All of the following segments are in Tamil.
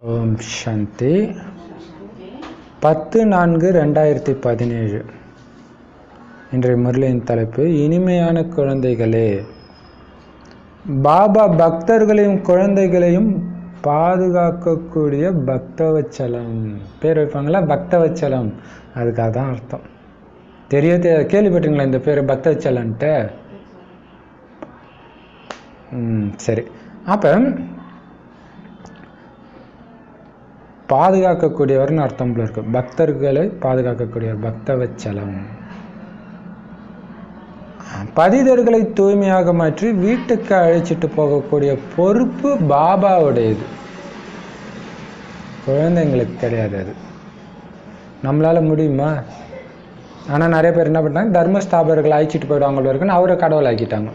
ஓம் சாந்தி. 10/4/2017 இன்றைய முரளியின் தலைப்பு இனிமையான குழந்தைகளே. பாபா பக்தர்களையும் குழந்தைகளையும் பாதுகாக்கக்கூடிய பக்தவச்சலம் பேர் வைப்பாங்களா, பக்தவச்சலம், அதுக்காக தான் அர்த்தம். கேள்விப்பட்டீங்களா இந்த பேர் பக்தவச்சலன்ட்டு? சரி. அப்போ பாதுகாக்கக்கூடியவர்னு அர்த்தம் போல இருக்கு. பக்தர்களை பாதுகாக்கக்கூடியவர் பக்தவச்சலம். பதிதர்களை தூய்மையாக மாற்றி வீட்டுக்கு அழைச்சிட்டு போகக்கூடிய பொறுப்பு பாபாவுடையது, குழந்தைங்களுக்கு கிடையாது. அது நம்மளால முடியுமா? ஆனால் நிறைய பேர் என்ன பண்ணாங்க, தர்மஸ்தாபர்கள் அழைச்சிட்டு போயிடுவாங்க இருக்குன்னு அவரை கடவுள் ஆக்கிட்டாங்க.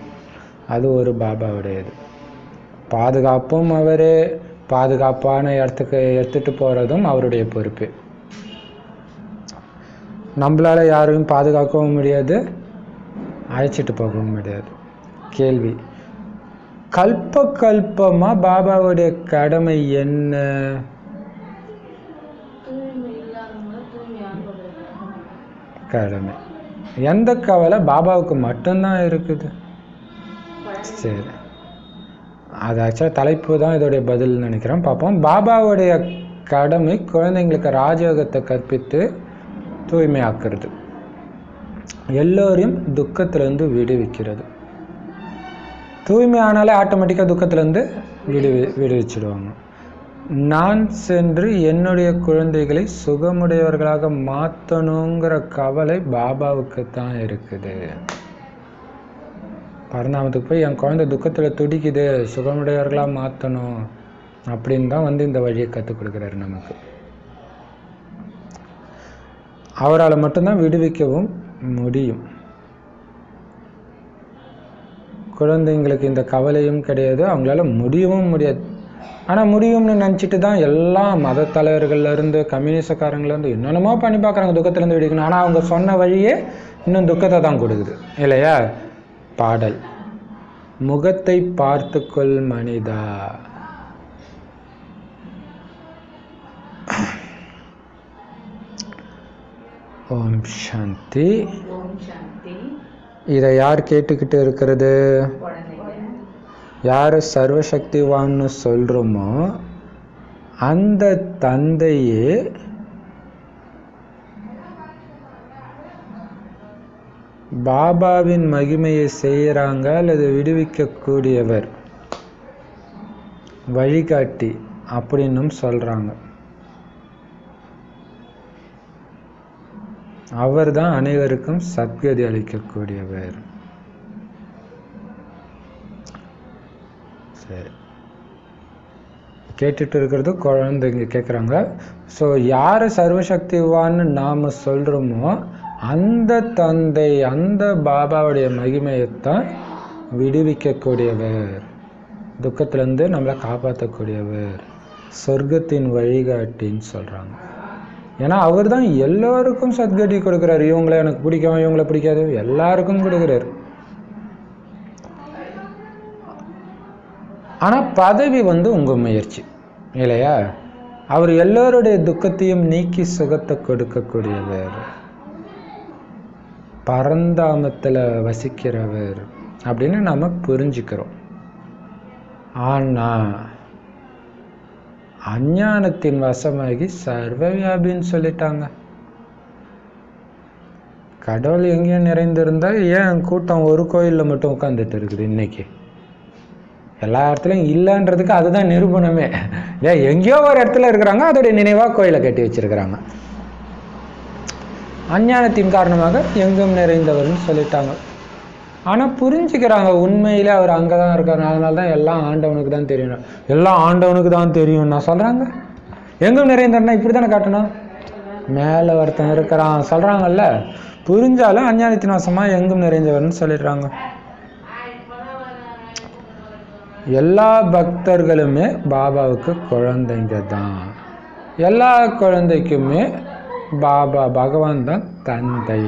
அது ஒரு பாபாவுடையது. பாதுகாப்பும் அவரே, பாதுகாப்பான இடத்துக்கு எடுத்துட்டு போறதும் அவருடைய பொறுப்பு. நம்மளால யாரையும் பாதுகாக்கவும் முடியாது, அழைச்சிட்டு போகவும் முடியாது. கேள்வி, கல்பமா பாபாவுடைய கடமை என்ன? கடமை எந்த கவலை பாபாவுக்கு மட்டும்தான் இருக்குது. சரி, அது ஆக்சுவலாக தலைப்பு தான் இதோடைய பதில் நினைக்கிறேன். பார்ப்போம். பாபாவுடைய கடமை குழந்தைங்களுக்கு ராஜயோகத்தை கற்பித்து தூய்மையாக்குறது, எல்லோரையும் துக்கத்திலேருந்து விடுவிக்கிறது. தூய்மையானாலே ஆட்டோமேட்டிக்காக துக்கத்திலேருந்து விடுவிச்சிடுவாங்க. நான் சென்று என்னுடைய குழந்தைகளை சுகமுடையவர்களாக மாற்றணுங்கிற கவலை பாபாவுக்கு தான் இருக்குது. பரந்தாமத்துக்கு போய் என் குழந்தை துக்கத்தில் துடிக்குது, சுகமுடையவர்களாக மாற்றணும் அப்படின்னு தான் இந்த வழியை கற்றுக் கொடுக்குறாரு நமக்கு. அவரால் மட்டும்தான் விடுவிக்கவும் முடியும். குழந்தைங்களுக்கு இந்த கவலையும் கிடையாது, அவங்களால முடியவும் முடியாது. ஆனால் முடியும்னு நினச்சிட்டு தான் எல்லா மத தலைவர்கள்லேருந்து கம்யூனிஸ்டக்காரங்கள்லேருந்து என்னென்னமோ பண்ணி பார்க்குறாங்க துக்கத்திலேருந்து விடுவிக்கணும். ஆனால் அவங்க சொன்ன வழியே இன்னும் துக்கத்தை தான் கொடுக்குது இல்லையா? பாடல், முகத்தை பார்த்துக்கொள் மனிதா. ஓம் சாந்தி. இதை யார் கேட்டுக்கிட்டு இருக்கிறது? யார் சர்வசக்திவான்னு சொல்கிறோமோ அந்த தந்தையே பாபாவின் மகிமையை செய்கிறாங்க அல்லது விடுவிக்கக்கூடியவர், வழிகாட்டி அப்படின்னும் சொல்கிறாங்க. அவர் தான் அனைவருக்கும் சத்கதி அளிக்கக்கூடியவர். சரி, கேட்டுட்டு இருக்கிறது குழந்தைங்க கேட்குறாங்க. ஸோ யார் சர்வசக்திவான்னு நாம் சொல்கிறோமோ அந்த தந்தை, அந்த பாபாவுடைய மகிமையைத்தான் விடுவிக்கக்கூடியவர், துக்கத்திலேருந்து நம்மளை காப்பாற்றக்கூடியவர், சொர்க்கத்தின் வழிகாட்டின்னு சொல்கிறாங்க. ஏன்னா அவர் தான் எல்லோருக்கும் சத்கதி கொடுக்குறாரு. இவங்களை எனக்கு பிடிக்கும், இவங்களை பிடிக்காது, எல்லாருக்கும் கொடுக்குறாரு. ஆனால் பதவி உங்கள் முயற்சி இல்லையா? அவர் எல்லோருடைய துக்கத்தையும் நீக்கி சுகத்தை கொடுக்கக்கூடியவர், பரந்தாமத்தில் வசிக்கிறவர் அப்படின்னு நாம் புரிஞ்சுக்கிறோம். ஆனால் அஞ்ஞானத்தின் வசமாகி சர்வவியாபின்னு சொல்லிட்டாங்க. கடவுள் எங்கேயும் நிறைந்திருந்தால் ஏன் கூட்டம் ஒரு கோயிலில் மட்டும் உட்காந்துட்டு இருக்குது? இன்னைக்கு எல்லா இடத்துலையும் இல்லைன்றதுக்கு அதுதான் நிரூபணமே. ஏன் எங்கேயோ ஒரு இடத்துல இருக்கிறாங்க, அதோடைய நினைவாக கோயிலை கட்டி வச்சிருக்கிறாங்க. அஞ்ஞானத்தின் காரணமாக எங்கும் நிறைந்தவர்னு சொல்லிட்டாங்க. ஆனால் புரிஞ்சுக்கிறாங்க உண்மையில் அவர் அங்கே தான் இருக்காரு. அதனால தான் எல்லாம் ஆண்டவனுக்கு தான் தெரியும், எல்லாம் ஆண்டவனுக்கு தான் தெரியும் நான் சொல்கிறாங்க. எங்கும் நிறைந்தவர்னா இப்படி தானே காட்டணும், மேலே ஒருத்தன் இருக்கிறான் சொல்கிறாங்கல்ல. புரிஞ்சாலும் அஞ்ஞானத்தின் வசமாக எங்கும் நிறைந்தவர்னு சொல்லிடுறாங்க. எல்லா பக்தர்களுமே பாபாவுக்கு குழந்தைங்க தான். எல்லா குழந்தைக்குமே பாபா பகவான் தான் தந்தை.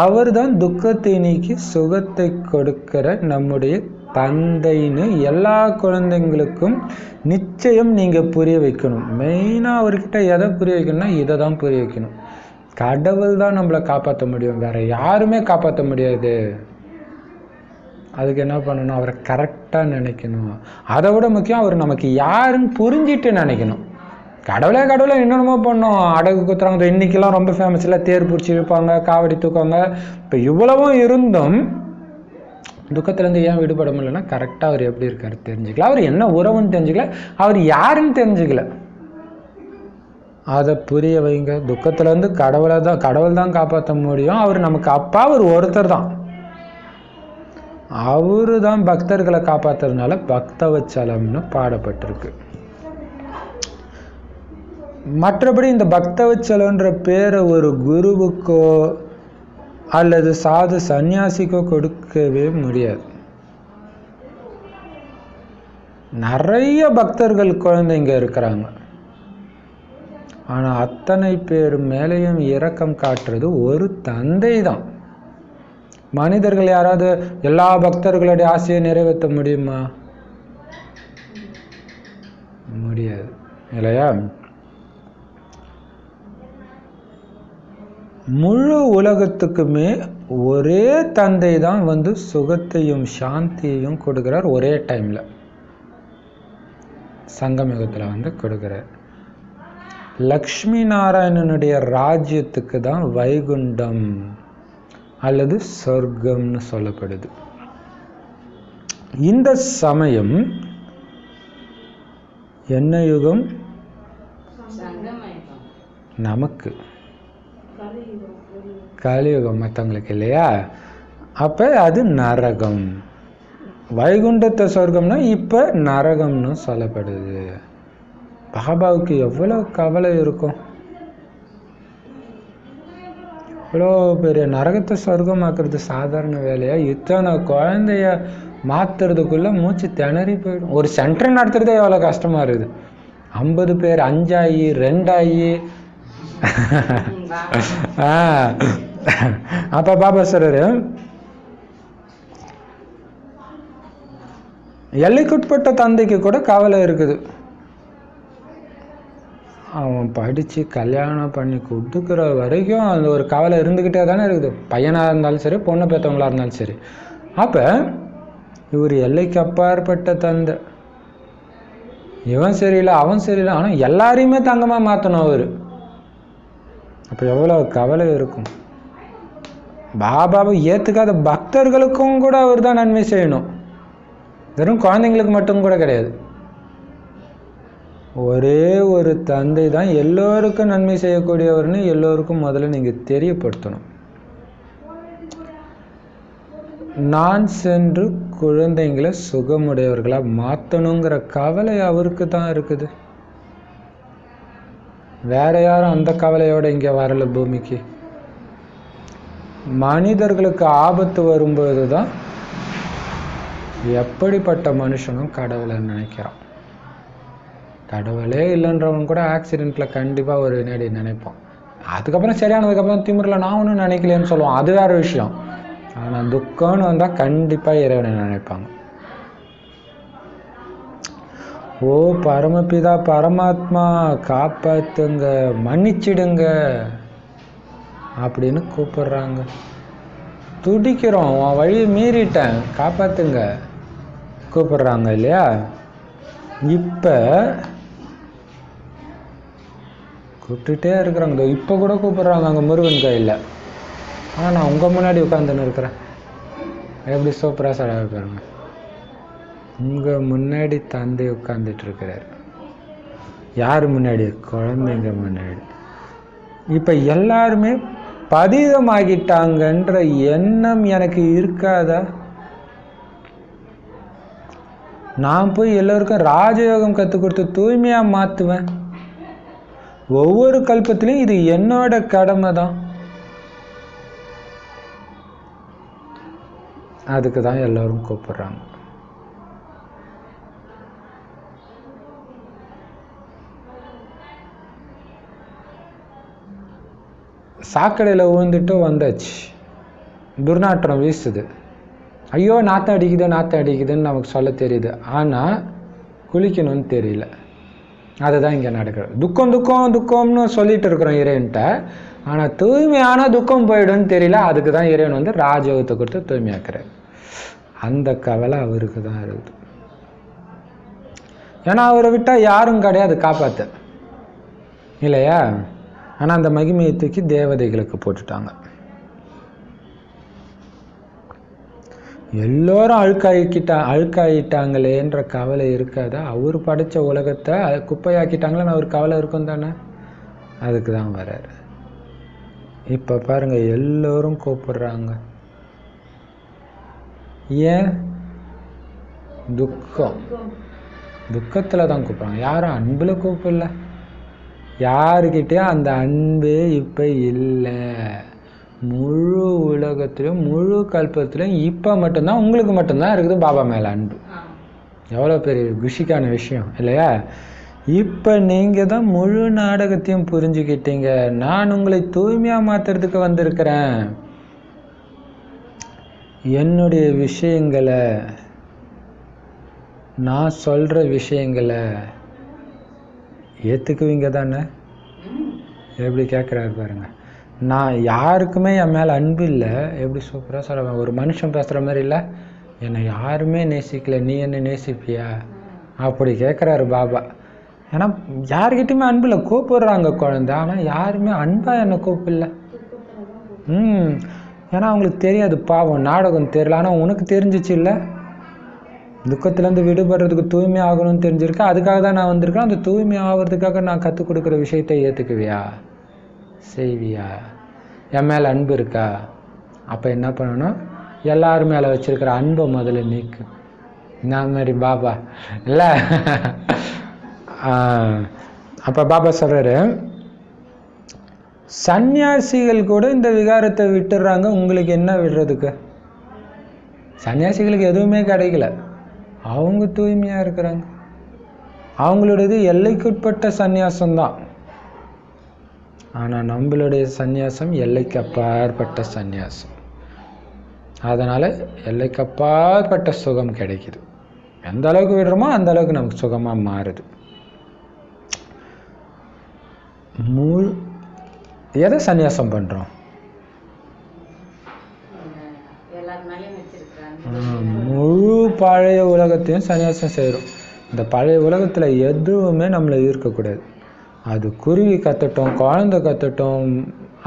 அவர் தான் துக்கத்தை நீக்கி சுகத்தை கொடுக்கிற நம்முடைய தந்தைன்னு எல்லா குழந்தைங்களுக்கும் நிச்சயம் நீங்கள் புரிய வைக்கணும். மெயினாக அவர்கிட்ட எதை புரிய வைக்கணும்னா இதை தான் புரிய வைக்கணும். கடவுள் தான் நம்மளை காப்பாற்ற முடியும், வேற யாருமே காப்பாற்ற முடியாது. அதுக்கு என்ன பண்ணணும்? அவரை கரெக்டாக நினைக்கணும். அதை விட முக்கியம் அவர் நமக்கு யாருன்னு புரிஞ்சிட்டு நினைக்கணும். கடவுளை என்னென்னமோ பண்ணோம், அடகு குத்துறாங்க. இன்னைக்கெல்லாம் ரொம்ப ஃபேமஸ் இல்லை, தேர் பிடிச்சி இழுப்பாங்க, காவடி தூக்குவாங்க. இப்போ இவ்வளவும் இருந்தும் துக்கத்துலேருந்து ஏன் விடுபட முடியலன்னா கரெக்டாக அவர் எப்படி இருக்காரு தெரிஞ்சுக்கல, அவர் என்ன உறவுன்னு தெரிஞ்சுக்கல, அவர் யாருன்னு தெரிஞ்சுக்கல. அதை புரிய வைங்க. துக்கத்துலேருந்து கடவுள் தான் காப்பாற்ற முடியும். அவர் நமக்கு அப்பா, அவர் ஒருத்தர் தான். அவரு தான் பக்தர்களை காப்பாற்றுறதுனால பக்தவச்சலம்னு பாடப்பட்டிருக்கு. மற்றபடி இந்த பக்தவச்சலன்ற பேரை ஒரு குருவுக்கோ அல்லது சாது சன்னியாசிக்கோ கொடுக்கவே முடியாது. நிறைய பக்தர்கள் குழந்தைங்க இருக்கிறாங்க. ஆனால் அத்தனை பேர் மேலேயும் இரக்கம் காட்டுறது ஒரு தந்தை தான். மனிதர்கள் யாராவது எல்லா பக்தர்களுடைய ஆசையை நிறைவேற்ற முடியுமா? முடியாது இல்லையா? முழு உலகத்துக்குமே ஒரே தந்தை தான் வந்து சுகத்தையும் சாந்தியையும் கொடுக்கிறார். ஒரே டைம்ல சங்கமயுகத்தில் வந்து கொடுக்கிறார். லக்ஷ்மி நாராயணனுடைய ராஜ்யத்துக்கு தான் வைகுண்டம் அல்லது சொர்க்கம்னு சொல்லப்படுது. இந்த சமயம் என்ன யுகம்? நமக்கு கலியுகம், மற்றவங்களுக்கு இல்லையா? அப்ப அது நரகம். வைகுண்டத்தை சொர்க்கம்னா இப்ப நரகம்னு சொல்லப்படுது. பாபாவுக்கு எவ்வளவு கவலை இருக்கும். இவ்வளோ பெரிய நரகத்தை சொர்க்கமாக்குறது சாதாரண வேலையா? இத்தனை குழந்தைய மாத்துறதுக்குள்ள மூச்சு திணறி போயிடும். ஒரு சென்டர் நடத்துறதே எவ்வளோ கஷ்டமா இருக்குது. 50 பேர் 5 ஆகி 2 ஆகி அப்ப பாபா சொல்றாரு, எல்லைக்குட்பட்ட தந்தைக்கு கூட கவலை இருக்குது. அவன் படித்து கல்யாணம் பண்ணி கொடுக்குற வரைக்கும் அந்த ஒரு கவலை இருந்துக்கிட்டே தானே இருக்குது. பையனாக இருந்தாலும் சரி, பொண்ணை பெற்றவங்களாக இருந்தாலும் சரி. அப்போ இவர் எல்லைக்கு அப்பாற்பட்ட தந்தை. இவன் சரியில்லை, அவன் சரியில்லை, ஆனால் எல்லாரையுமே தங்கமாக மாற்றணும் அவர். அப்போ எவ்வளோ கவலை இருக்கும். பாபாவை ஏற்றுக்காத பக்தர்களுக்கும் கூட அவர் தான் நன்மை செய்யணும். வெறும் குழந்தைங்களுக்கு மட்டும் கூட கிடையாது. ஒரே ஒரு தந்தை தான் எல்லோருக்கும் நன்மை செய்யக்கூடியவர்னு எல்லோருக்கும் முதல்ல நீங்கள் தெரியப்படுத்தணும். நான் சென்று குழந்தைங்களை சுகமுடையவர்களாக மாற்றணுங்கிற கவலை அவருக்கு தான் இருக்குது. வேற யாரும் அந்த கவலையோட இங்கே வரல பூமிக்கு. மனிதர்களுக்கு ஆபத்து வரும்போது தான் எப்படிப்பட்ட மனுஷனும் கடவுளை நினைக்கிறான். கடவுளே இல்லைன்றவன் கூட ஆக்சிடென்ட்ல கண்டிப்பாக ஒரு வினாடி நினைப்பான். அதுக்கப்புறம் சரியானதுக்கப்புறம் திமிரில் நான் ஒன்றும் நினைக்கலன்னு சொல்லுவான், அது வேற விஷயம். ஆனால் துக்கம்னு வந்தால் கண்டிப்பாக இறைவனை நினைப்பாங்க. ஓ பரமபிதா பரமாத்மா காப்பாத்துங்க, மன்னிச்சிடுங்க அப்படின்னு கூப்பிடுறாங்க. துடிக்கிறோம், உன் வழியை மீறிட்டேன், காப்பாத்துங்க கூப்பிடுறாங்க இல்லையா? இப்போ கூப்பிட்டுட்டே இருக்கிறாங்க. இப்போ கூட கூப்பிடுறாங்க அங்கே முருகன் கோயிலில். ஆனால் நான் உங்கள் முன்னாடி உட்காந்துன்னு இருக்கிறேன். எப்படி சூப்பராக சடாக பாருங்க. உங்கள் முன்னாடி தந்தை உட்கார்ந்துட்டு இருக்கிறார். யார் முன்னாடி? குழந்தைங்க முன்னாடி. இப்போ எல்லாருமே பதிதமாகிட்டாங்கன்ற எண்ணம் எனக்கு இருக்காதா? நான் போய் எல்லோருக்கும் ராஜயோகம் கற்றுக் கொடுத்து தூய்மையாக மாற்றுவேன். ஒவ்வொரு கல்பத்திலையும் இது என்னோட கடமை தான். அதுக்கு தான் எல்லோரும் கூப்பிடுறாங்க. சாக்கடையில் விழுந்துட்டு வந்தாச்சு, துர்நாற்றம் வீசுது. ஐயோ நாற்றம் அடிக்குதுன்னு நமக்கு சொல்ல தெரியுது, ஆனால் குளிக்கணும்னு தெரியல. அதுதான் இங்கே நடக்கிறது. துக்கம்னு சொல்லிட்டு இருக்கிறோம் இறைவன்கிட்ட, ஆனால் தூய்மையான துக்கம் போயிடும்னு தெரியல. அதுக்கு தான் இறைவன் வந்து ராஜயோகத்தை கொடுத்து தூய்மையாக்குறாரு. அந்த கவலை அவருக்கு தான் இருக்குது. ஏன்னா அவரை விட்டால் யாரும் கிடையாது காப்பாற்ற, இல்லையா? ஆனால் அந்த மகிமையை தூக்கி தேவதைகளுக்கு போட்டுட்டாங்க. எல்லோரும் அழுக்காயிட்டாங்களேன்ற கவலை இருக்காதா? அவர் படைச்ச உலகத்தை குப்பையாக்கிட்டாங்களேன்னு அவர் கவலை இருக்கும் தானே? அதுக்கு தான் வர்றாரு. இப்போ பாருங்க, எல்லோரும் கூப்பிடுறாங்க. ஏன்? துக்கத்தில் தான் கூப்பிட்றாங்க. யாரும் அன்பில் கூப்பிடல. யாருக்கிட்டேயும் அந்த அன்பு இப்போ இல்லை. முழு உலகத்திலும் முழு கல்பத்திலும் இப்போ மட்டும்தான் உங்களுக்கு மட்டும்தான் இருக்குது பாபா மேலே அன்பு. எவ்வளோ பெரிய குஷிக்கான விஷயம் இல்லையா? இப்போ நீங்கள் தான் முழு நாடகத்தையும் புரிஞ்சுக்கிட்டீங்க. நான் உங்களை தூய்மையாக மாற்றுறதுக்கு வந்திருக்கிறேன். என்னுடைய விஷயங்களை, நான் சொல்கிற விஷயங்களை ஏற்றுக்குவீங்க தானே? எப்படி கேட்குறாரு பாருங்க. நான் யாருக்குமே என் மேலே அன்பு இல்லை. எப்படி சூப்பராக சொல்லுவேன், ஒரு மனுஷன் பேசுகிற மாதிரி இல்லை. என்னை யாருமே நேசிக்கல, நீ என்ன நேசிப்பியா? அப்படி கேட்குறாரு பாபா. ஏன்னா யார்கிட்டையுமே அன்பில் கூப்பிடுறாங்க குழந்தை, ஆனால் யாருமே அன்பாக என்னை கூப்பிடல. ஏன்னா அவங்களுக்கு தெரியாது, பாவம் நாடகம் தெரியல. ஆனால் உனக்கு தெரிஞ்சிச்சு இல்லை? துக்கத்துலேருந்து விடுபடுறதுக்கு தூய்மை ஆகணும்னு தெரிஞ்சிருக்கேன். அதுக்காக தான் நான் வந்திருக்கேன். அந்த தூய்மை ஆகிறதுக்காக நான் கற்றுக் கொடுக்குற விஷயத்தை ஏற்றுக்குவியா? செய்வியா? என் மேலே அன்பு இருக்கா? அப்போ என்ன பண்ணணும்? எல்லாரும் மேலே வச்சிருக்கிற அன்பை முதல்ல நீக்கு. நான் மாதிரி பாபா இல்லை. அப்போ பாபா சொல்கிறாரு, சன்னியாசிகள் கூட இந்த விகாரத்தை விட்டுடுறாங்க, உங்களுக்கு என்ன விடுறதுக்கு? சன்னியாசிகளுக்கு எதுவுமே கிடைக்கல, அவங்க தூய்மையாக இருக்கிறாங்க. அவங்களோடது எல்லைக்குட்பட்ட சந்நியாசம்தான். ஆனால் நம்மளுடைய சந்நியாசம் எல்லைக்கு அப்பாற்பட்ட சந்நியாசம். அதனால் எல்லைக்கு அப்பாற்பட்ட சுகம் கிடைக்குது. எந்த அளவுக்கு விடுறோமோ அந்த அளவுக்கு நமக்கு சுகமாக மாறுது. எதை சந்நியாசம் பண்ணுறோம்? முழு பழைய உலகத்தையும் சந்நியாசம் செய்கிறோம். இந்த பழைய உலகத்தில் எதுவுமே நம்மளை ஈர்க்கக்கூடாது. அது குருவி கத்தட்டும், குழந்தை கத்தட்டும்,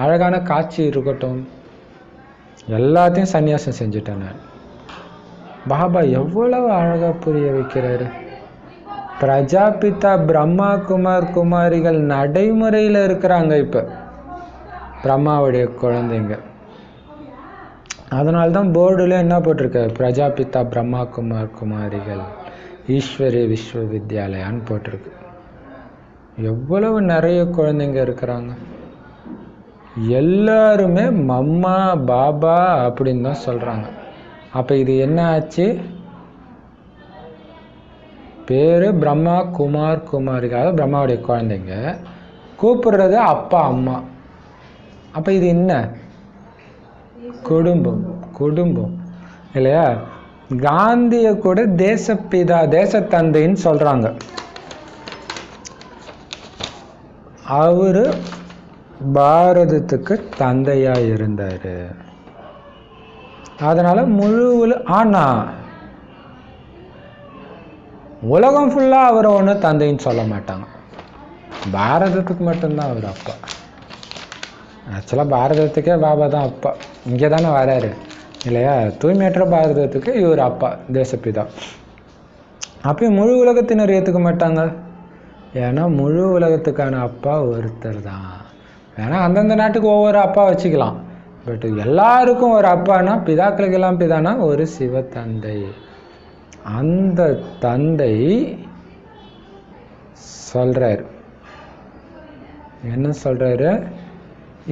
அழகான காட்சி இருக்கட்டும், எல்லாத்தையும் சந்நியாசம் செஞ்சுட்டேன் நான். பாபா எவ்வளவு அழகாக புரிய வைக்கிறாரு. பிரஜாபிதா பிரம்மா குமாரிகள் நடைமுறையில் இருக்கிறாங்க இப்போ, பிரம்மாவுடைய குழந்தைங்க. அதனால்தான் போர்டில் என்ன போட்டிருக்கு? பிரஜாபிதா பிரம்மா குமாரிகள் ஈஸ்வரி விஸ்வவித்யாலயான்னு போட்டிருக்கு. எவ்வளவு நிறைய குழந்தைங்க இருக்கிறாங்க. எல்லாருமே மம்மா பாபா அப்படின்னு தான் சொல்கிறாங்க. அப்போ இது என்ன ஆச்சு? பேர் பிரம்மா குமாரிகள், அதாவது பிரம்மாவுடைய குழந்தைங்க. கூப்பிடுறது அப்பா அம்மா. அப்போ இது என்ன? குடும்பம் இல்லையா? காந்தியை கூட தேசப்பிதா தேசத்தந்தைன்னு சொல்கிறாங்க. அவரு பாரதத்துக்கு தந்தையாக இருந்தார். அதனால் ஆனால் உலகம் ஃபுல்லாக அவரை ஒன்றும் தந்தைன்னு சொல்ல மாட்டாங்க. பாரதத்துக்கு மட்டும்தான் அவர் அப்பா. ஆக்சுவலாக பாரதத்துக்கே பாபா தான் அப்பா. இங்கே தானே வராரு இல்லையா? தூய்மையற்ற பாரதத்துக்கு இவர் அப்பா, தேசப்பிதா. அப்பயும் முழு உலகத்தினர் ஏற்றுக்க மாட்டாங்க. ஏன்னா முழு உலகத்துக்கான அப்பா ஒருத்தர் தான். ஏன்னா அந்தந்த நாட்டுக்கு ஒவ்வொரு அப்பா வச்சுக்கலாம். பட் எல்லாருக்கும் ஒரு அப்பானா, பிதாக்களுக்கெல்லாம் பிதானா ஒரு சிவ தந்தை. அந்த தந்தை சொல்றாரு, என்ன சொல்றாரு?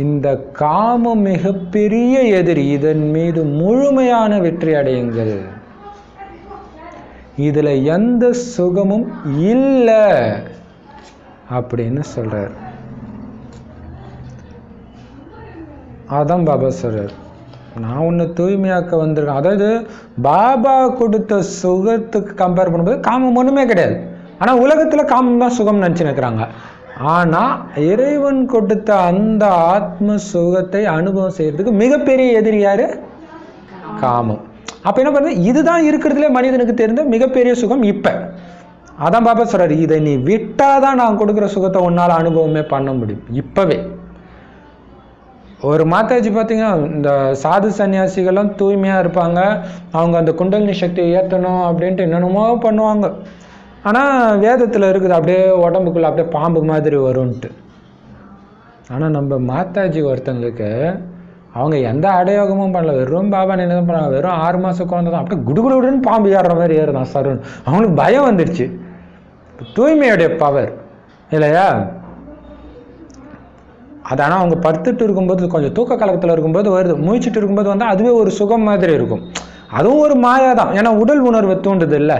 இந்த காமம் மிகப்பெரிய எதிரி, இதன் மீது முழுமையான வெற்றி அடையுங்கள். இதுல எந்த சுகமும் இல்லை அப்படின்னு சொல்றார். அதான் பாபா சொல்றார், நான் ஒன்று தூய்மையாக்க வந்திருக்கேன். அதாவது பாபா கொடுத்த சுகத்துக்கு கம்பேர் பண்ணும்போது காமம் ஒன்றுமே கிடையாது. ஆனால் உலகத்தில் காமம் தான் சுகம் நினச்சி நிற்கிறாங்க. ஆனால் இறைவன் கொடுத்த அந்த ஆத்ம சுகத்தை அனுபவம் செய்யறதுக்கு மிகப்பெரிய எதிரி யாரு? காமம். அப்போ என்ன பண்ணுறது? இதுதான் இருக்கிறதுலே மனிதனுக்கு தெரிந்த மிகப்பெரிய சுகம். இப்போ அதான் பாபா சொல்றாரு, இதை நீ விட்டாதான் நான் கொடுக்குற சுகத்தை உன்னால் அனுபவமே பண்ண முடியும். இப்போவே ஒரு மாதாஜி பார்த்தீங்கன்னா, இந்த சாது சன்னியாசிகள்லாம் தூய்மையாக இருப்பாங்க. அவங்க அந்த குண்டலினி சக்தியை ஏற்றணும் அப்படின்ட்டு என்னென்னமோ பண்ணுவாங்க. ஆனால் வேதத்தில் இருக்குது அப்படியே உடம்புக்குள்ளே அப்படியே பாம்பு மாதிரி வரும்ன்ட்டு. ஆனால் நம்ம மாதாஜி ஒருத்தங்களுக்கு அவங்க எந்த அடையோகமும் பண்ணல, வெறும் பாபா என்ன பண்ணாங்க, வெறும் 6 மாதம் குழந்தை தான், அப்படியே குடுகுடுன்னு பாம்பு ஏறுற மாதிரி ஏறுதான் சருண். அவங்களுக்கு பயம் வந்துடுச்சு. தூய்மையுடைய பவர் இல்லையா அது. ஆனால் அவங்க படுத்துட்டு இருக்கும்போது கொஞ்சம் தூக்க கலக்கத்தில் இருக்கும்போது வருது, முழிச்சிட்டு இருக்கும்போது வந்து அதுவே ஒரு சுகம் மாதிரி இருக்கும். அதுவும் ஒரு மாயா தான், ஏன்னா உடல் உணர்வை தூண்டுது இல்லை.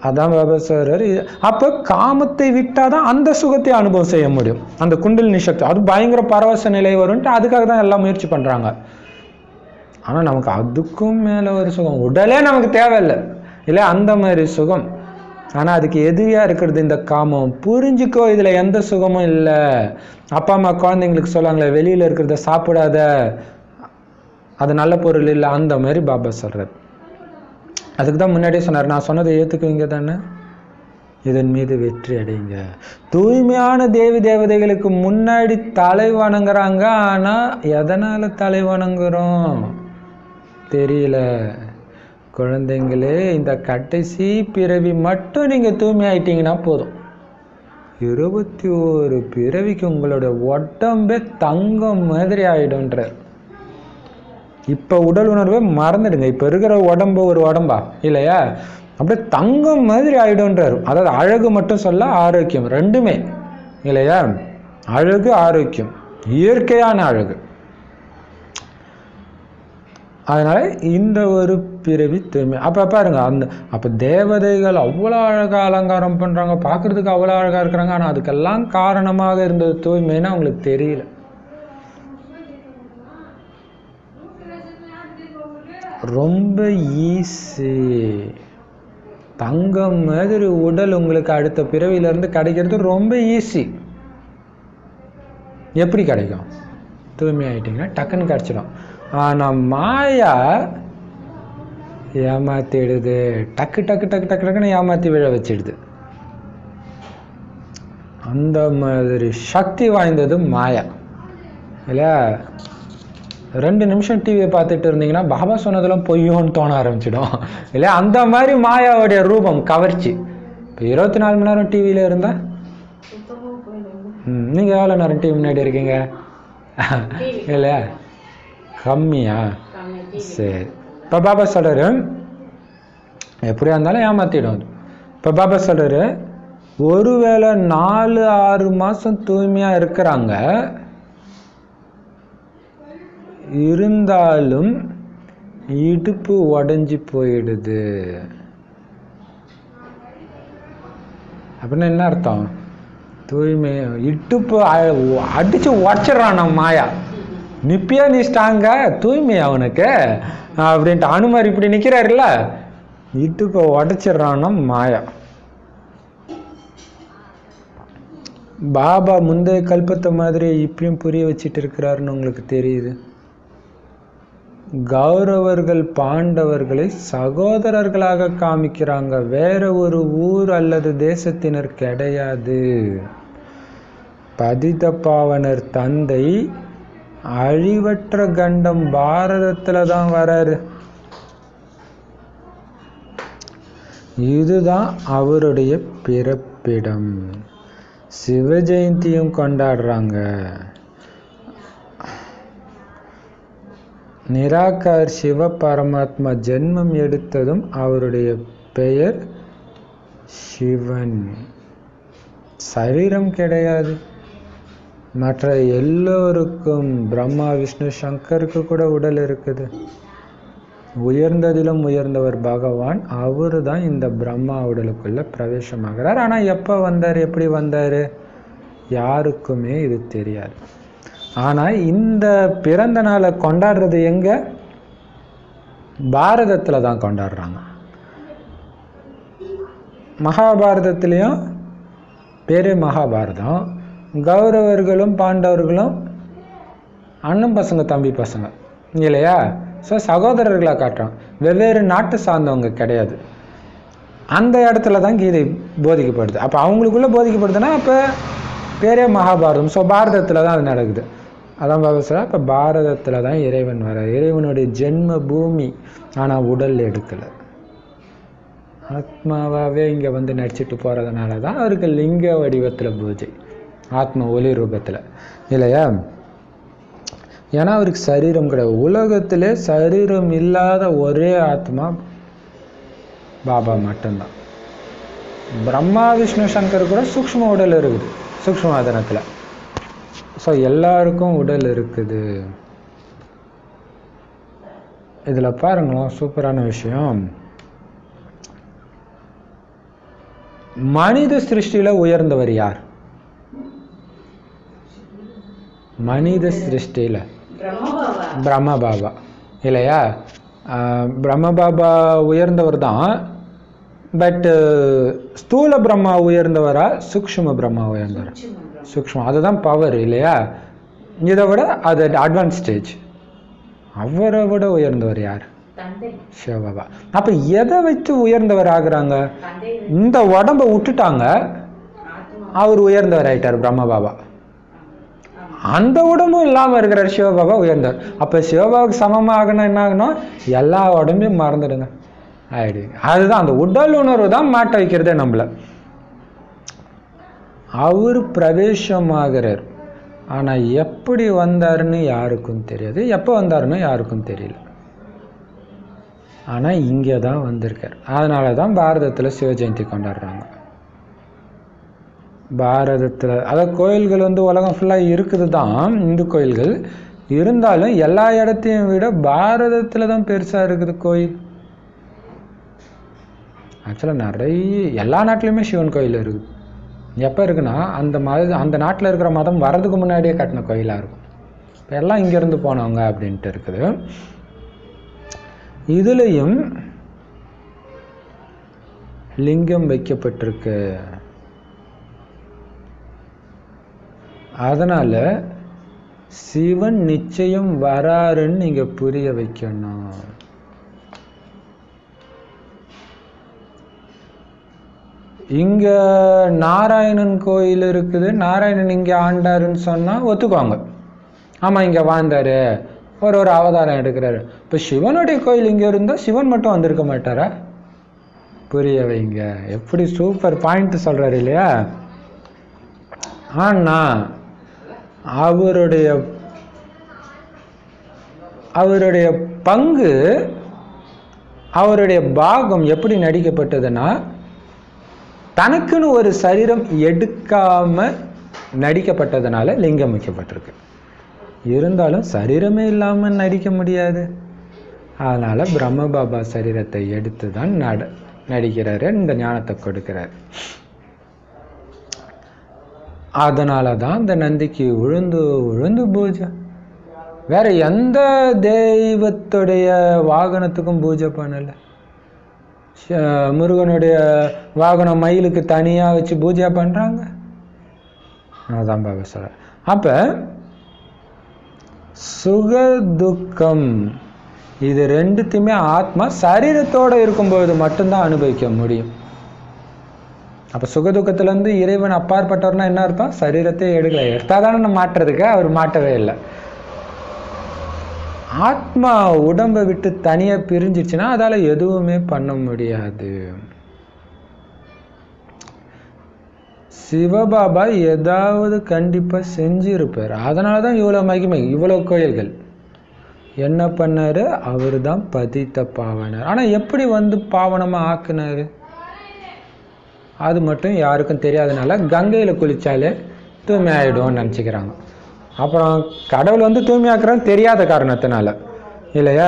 அதான் பாபா சொல்றாரு, அப்போ காமத்தை விட்டாதான் அந்த சுகத்தை அனுபவம் செய்ய முடியும். அந்த குண்டலினி சக்தி அது பயங்கர பரவச நிலை வரும்ட்டு அதுக்காக தான் எல்லாம் முயற்சி பண்ணுறாங்க. ஆனால் நமக்கு அதுக்கும் மேலே ஒரு சுகம், உடலே நமக்கு தேவையில்லை இல்லை, அந்த மாதிரி சுகம். ஆனால் அதுக்கு எதிரியாக இருக்கிறது இந்த காமம். புரிஞ்சுக்கோ, இதில் எந்த சுகமும் இல்லை. அப்பா அம்மா குழந்தைங்களுக்கு சொல்லுவாங்களே, வெளியில் இருக்கிறத சாப்பிடாத, அது நல்ல பொருள் இல்லை, அந்த மாதிரி பாபா சொல்கிறார். அதுக்கு தான் முன்னாடியே சொன்னார், நான் சொன்னதை ஏற்றுக்குவீங்க தானே, இதன் மீது வெற்றி அடைங்க. தூய்மையான தேவி தேவதைகளுக்கு முன்னாடி தலை வணங்குறாங்க. ஆனால் எதனால் தலை வணங்குறோம் தெரியல. குழந்தைங்களே, இந்த கடைசி பிறவி மட்டும் நீங்கள் தூய்மையாயிட்டீங்கன்னா போதும். 21 பிறவிக்கு உங்களோட உடம்பே தங்கம் மாதிரி ஆகிடும்ன்றார். இப்போ உடல் உணர்வை மறந்துடுங்க. இப்போ இருக்கிற உடம்பு ஒரு உடம்பா இல்லையா, அப்படியே தங்கம் மாதிரி ஆகிடும்ன்றார். அதாவது அழகு மட்டும் சொல்ல, ஆரோக்கியம் ரெண்டுமே இல்லையா. அழகு ஆரோக்கியம், இயற்கையான அழகு. அதனால இந்த ஒரு பிறவி தூய்மை. அப்போ பாருங்க, அப்போ தேவதைகள் அவ்வளோ அழகாக அலங்காரம் பண்ணுறாங்க, பார்க்குறதுக்கு அவ்வளோ அழகாக இருக்கிறாங்க. ஆனால் அதுக்கெல்லாம் காரணமாக இருந்தது தூய்மைன்னு அவங்களுக்கு தெரியல. ரொம்ப ஈஸி. தங்கம் மாதிரி உடல் உங்களுக்கு அடுத்த பிறவியிலேருந்து கிடைக்கிறது ரொம்ப ஈஸி. எப்படி கிடைக்கும்? தூய்மை ஆகிட்டிங்கன்னா டக்குன்னு கிடச்சிடும். ஆனால் மாயா ஏமாத்திடுது, டக்கு டக்கு டக்கு டக்கு டக்குன்னு ஏமாற்றி விழ வச்சிடுது. அந்த மாதிரி சக்தி வாய்ந்தது மாயா இல்லையா. 2 நிமிஷம் டிவியை பார்த்துட்டு இருந்தீங்கன்னா பாபா சொன்னதெல்லாம் பொய்யோன்னு தோண ஆரம்பிச்சிடும் இல்லையா. அந்த மாதிரி மாயாவுடைய ரூபம் கவர்ச்சி. இப்போ 24 மணி நேரம் டிவியில் இருந்தால் நீங்கள் எவ்வளோ நேரம் டிவி முன்னாடி இருக்கீங்க இல்லையா? கம்மியா? சரி. இப்போ பாபா சொல்கிறாரு, எப்படியா இருந்தாலும் ஏமாற்றிடும். இப்போ பாபா சொல்கிறாரு, ஒருவேளை 4-6 மாதம் தூய்மையாக இருக்கிறாங்க, இருந்தாலும் இடுப்பு உடஞ்சி போயிடுது. அப்படின்னா என்ன அர்த்தம்? தூய்மை இடுப்பு அடிச்சு உடச்சிடறான் நம்ம மாயா. நிப்பியா நீ ஸ்ட்ராங்க, தூய்மை அவனுக்கு அப்படின்ட்டு அனுமார் இப்படி நிற்கிறாருல்ல, இடுப்பை உடச்சிடறான்னா மாயா. பாபா முந்தைய கல்பத்தை மாதிரி இப்பயும் புரிய வச்சிட்டு இருக்கிறாருன்னு உங்களுக்கு தெரியுது. கௌரவர்கள் பாண்டவர்களை சகோதரர்களாக காமிக்கிறாங்க, வேற ஒரு ஊர் அல்லது தேசத்தினர் கிடையாது. பதித பாவனர் தந்தை அழிவற்ற கண்டம் பாரதத்துல தான் வராரு. இதுதான் அவருடைய பிறப்பிடம். சிவ ஜெயந்தியும் கொண்டாடுறாங்க. நிராகார் சிவ பரமாத்மா ஜென்மம் எடுத்ததும் அவருடைய பெயர் சிவன். சரீரம் கிடையாது. மற்ற எல்லோருக்கும், பிரம்மா விஷ்ணு சங்கருக்கு கூட உடல் இருக்குது. உயர்ந்ததிலும் உயர்ந்தவர் பகவான், அவரு தான் இந்த பிரம்மா உடலுக்குள்ள பிரவேசமாகிறார். ஆனால் எப்போ வந்தார், எப்படி வந்தார், யாருக்குமே இது தெரியாது. ஆனால் இந்த பிறந்த நாளை கொண்டாடுறது எங்கே? பாரதத்தில் தான் கொண்டாடுறாங்க. மகாபாரதத்துலேயும் பேரே மகாபாரதம். கௌரவர்களும் பாண்டவர்களும் அண்ணன் பசங்க தம்பி பசங்க இல்லையா? ஸோ சகோதரர்களாக காட்டுறோம், வெவ்வேறு நாட்டு சார்ந்தவங்க கிடையாது. அந்த இடத்துல தான் கீதை போதிக்கப்படுது. அப்போ அவங்களுக்குள்ளே போதிக்கப்படுதுன்னா அப்போ பேரே மகாபாரதம். ஸோ பாரதத்தில் தான் அது நடக்குது. அதான் பாபா சொல்ல, இப்போ பாரதத்தில் தான் இறைவன் வர, இறைவனுடைய ஜென்ம பூமி. ஆனால் உடல் எடுக்கலை, ஆத்மாவாகவே இங்கே வந்து நடிச்சிட்டு போகிறதுனால தான் அவருக்கு லிங்க வடிவத்தில் பூஜை, ஆத்ம ஒளி ரூபத்தில் இல்லையா? ஏன்னா அவருக்கு சரீரம் கிடையாது. உலகத்திலே சரீரம் இல்லாத ஒரே ஆத்மா பாபா மட்டும்தான். பிரம்மா விஷ்ணு சங்கர் கூட சூக்ஷ்ம உடல் இருக்குது, சூக்ஷ்மாதனத்தில். ஸோ எல்லாருக்கும் உடல் இருக்குது. இதில் பாருங்களேன், சூப்பரான விஷயம். மனித சிருஷ்டியில் உயர்ந்தவர் யார்? மனித சிருஷ்டியில் பிரம்ம பாபா இல்லையா? பிரம்ம பாபா உயர்ந்தவர் தான். பட் ஸ்தூல பிரம்மா உயர்ந்தவரா, சூக்ஷ்ம பிரம்மா உயர்ந்தவரா? சூக்ஷ்மம், அதுதான் பவர் இல்லையா? இதை விட அது அட்வான்ஸ் ஸ்டேஜ். அவரை விட உயர்ந்தவர் யார்? சிவபாபா. அப்போ எதை வச்சு உயர்ந்தவர் ஆகுறாங்க? இந்த உடம்பை விட்டுட்டாங்க, அவர் உயர்ந்தவர் ஆயிட்டார் பிரம்ம பாபா. அந்த உடம்பும் இல்லாமல் இருக்கிறார் சிவபாபா உயர்ந்தவர். அப்போ சிவபாபாவுக்கு சமமாக ஆகணும், என்ன ஆகணும்? எல்லா உடம்பையும் மறந்துடுங்க ஆயிடுங்க. அதுதான் அந்த உடல் உணர்வு தான் மாட்ட வைக்கிறதே நம்மள. அவர் பிரவேசமாகிறார், ஆனால் எப்படி வந்தாருன்னு யாருக்கும் தெரியாது, எப்போ வந்தாருன்னு யாருக்கும் தெரியல. ஆனால் இங்கே தான் வந்திருக்கார். அதனால தான் பாரதத்தில் சிவஜெயந்தி கொண்டாடுறாங்க. பாரதத்தில் அதாவது கோயில்கள் வந்து உலகம் ஃபுல்லாக இருக்குது தான், இந்து கோயில்கள் இருந்தாலும் எல்லா இடத்தையும் விட பாரதத்தில் தான் பெருசாக இருக்குது கோயில். ஆக்சுவலாக நிறைய எல்லா நாட்டிலையுமே சிவன் கோயில் இருக்குது. எப்போ இருக்குன்னா அந்த நாட்டில் இருக்கிற மதம் வர்றதுக்கு முன்னாடியே கட்டின கோயிலாக இருக்கும். இப்போ எல்லாம் இங்கேருந்து போனவங்க அப்படின்ட்டு இருக்குது. இதுலேயும் லிங்கம் வைக்கப்பட்டிருக்கு. அதனால சிவன் நிச்சயம் வராருன்னு நீங்க புரிய வைக்கணும். இங்க நாராயணன் கோயில் இருக்குது, நாராயணன் இங்க ஆண்டாருன்னு சொன்னா ஒத்துக்குவாங்க. ஆமா இங்க வாழ்ந்தாரு, ஒரு அவதாரம் எடுக்கிறாரு. இப்ப சிவனுடைய கோயில் இங்க இருந்தா சிவன் மட்டும் வந்திருக்க மாட்டாரா? புரிய வைங்க. எப்படி சூப்பர் பாயிண்ட் சொல்றாரு இல்லையா? ஆனா அவருடைய பங்கு, அவருடைய பாகம் எப்படி நடிக்கப்பட்டதுன்னா, தனக்குன்னு ஒரு சரீரம் எடுக்காம நடிக்கப்பட்டதுனால லிங்கம் வைக்கப்பட்டிருக்கு. இருந்தாலும் சரீரமே இல்லாம நடிக்க முடியாது. அதனால பிரம்ம பாபா சரீரத்தை எடுத்து தான் நடிக்கிறாரு, இந்த ஞானத்தை கொடுக்கிறார். அதனால தான் இந்த நந்திக்கு உழுந்து உழுந்து பூஜை. வேற எந்த தெய்வத்துடைய வாகனத்துக்கும் பூஜை பண்ணல. முருகனுடைய வாகனம் மயிலுக்கு தனியா வச்சு பூஜை பண்றாங்க. அதான் பாபா சொல்ற. அப்ப சுக துக்கம் இது ரெண்டுத்தையுமே ஆத்மா சரீரத்தோட இருக்கும்போது மட்டும்தான் அனுபவிக்க முடியும். அப்ப சுகதுக்கத்துல இருந்து இறைவன் அப்பாற்பட்டவர்னா என்ன அர்த்தம்? சரீரத்தை எடுக்கல. எடுத்தாதானே மாற்றுறதுக்கு அவர் மாட்டவே இல்லை. ஆத்மா உடம்பை விட்டு தனியா பிரிஞ்சிச்சுன்னா அதால எதுவுமே பண்ண முடியாது. சிவபாபா ஏதாவது கண்டிப்பா செஞ்சிருப்பார். அதனாலதான் இவ்வளவு மகிமை, இவ்வளவு கோயில்கள். என்ன பண்ணாரு? அவரு தான் பதித்த பாவனர். ஆனா எப்படி வந்து பாவனமா ஆக்குனாரு அது மட்டும் யாருக்கும் தெரியாதனால கங்கையில குளிச்சாலே தூய்மை ஆயிடும்னு நினைச்சுக்கிறாங்க. அப்புறம் கடவுள் வந்து தூய்மையாக்குறான்னு தெரியாத காரணத்தினால இல்லையா?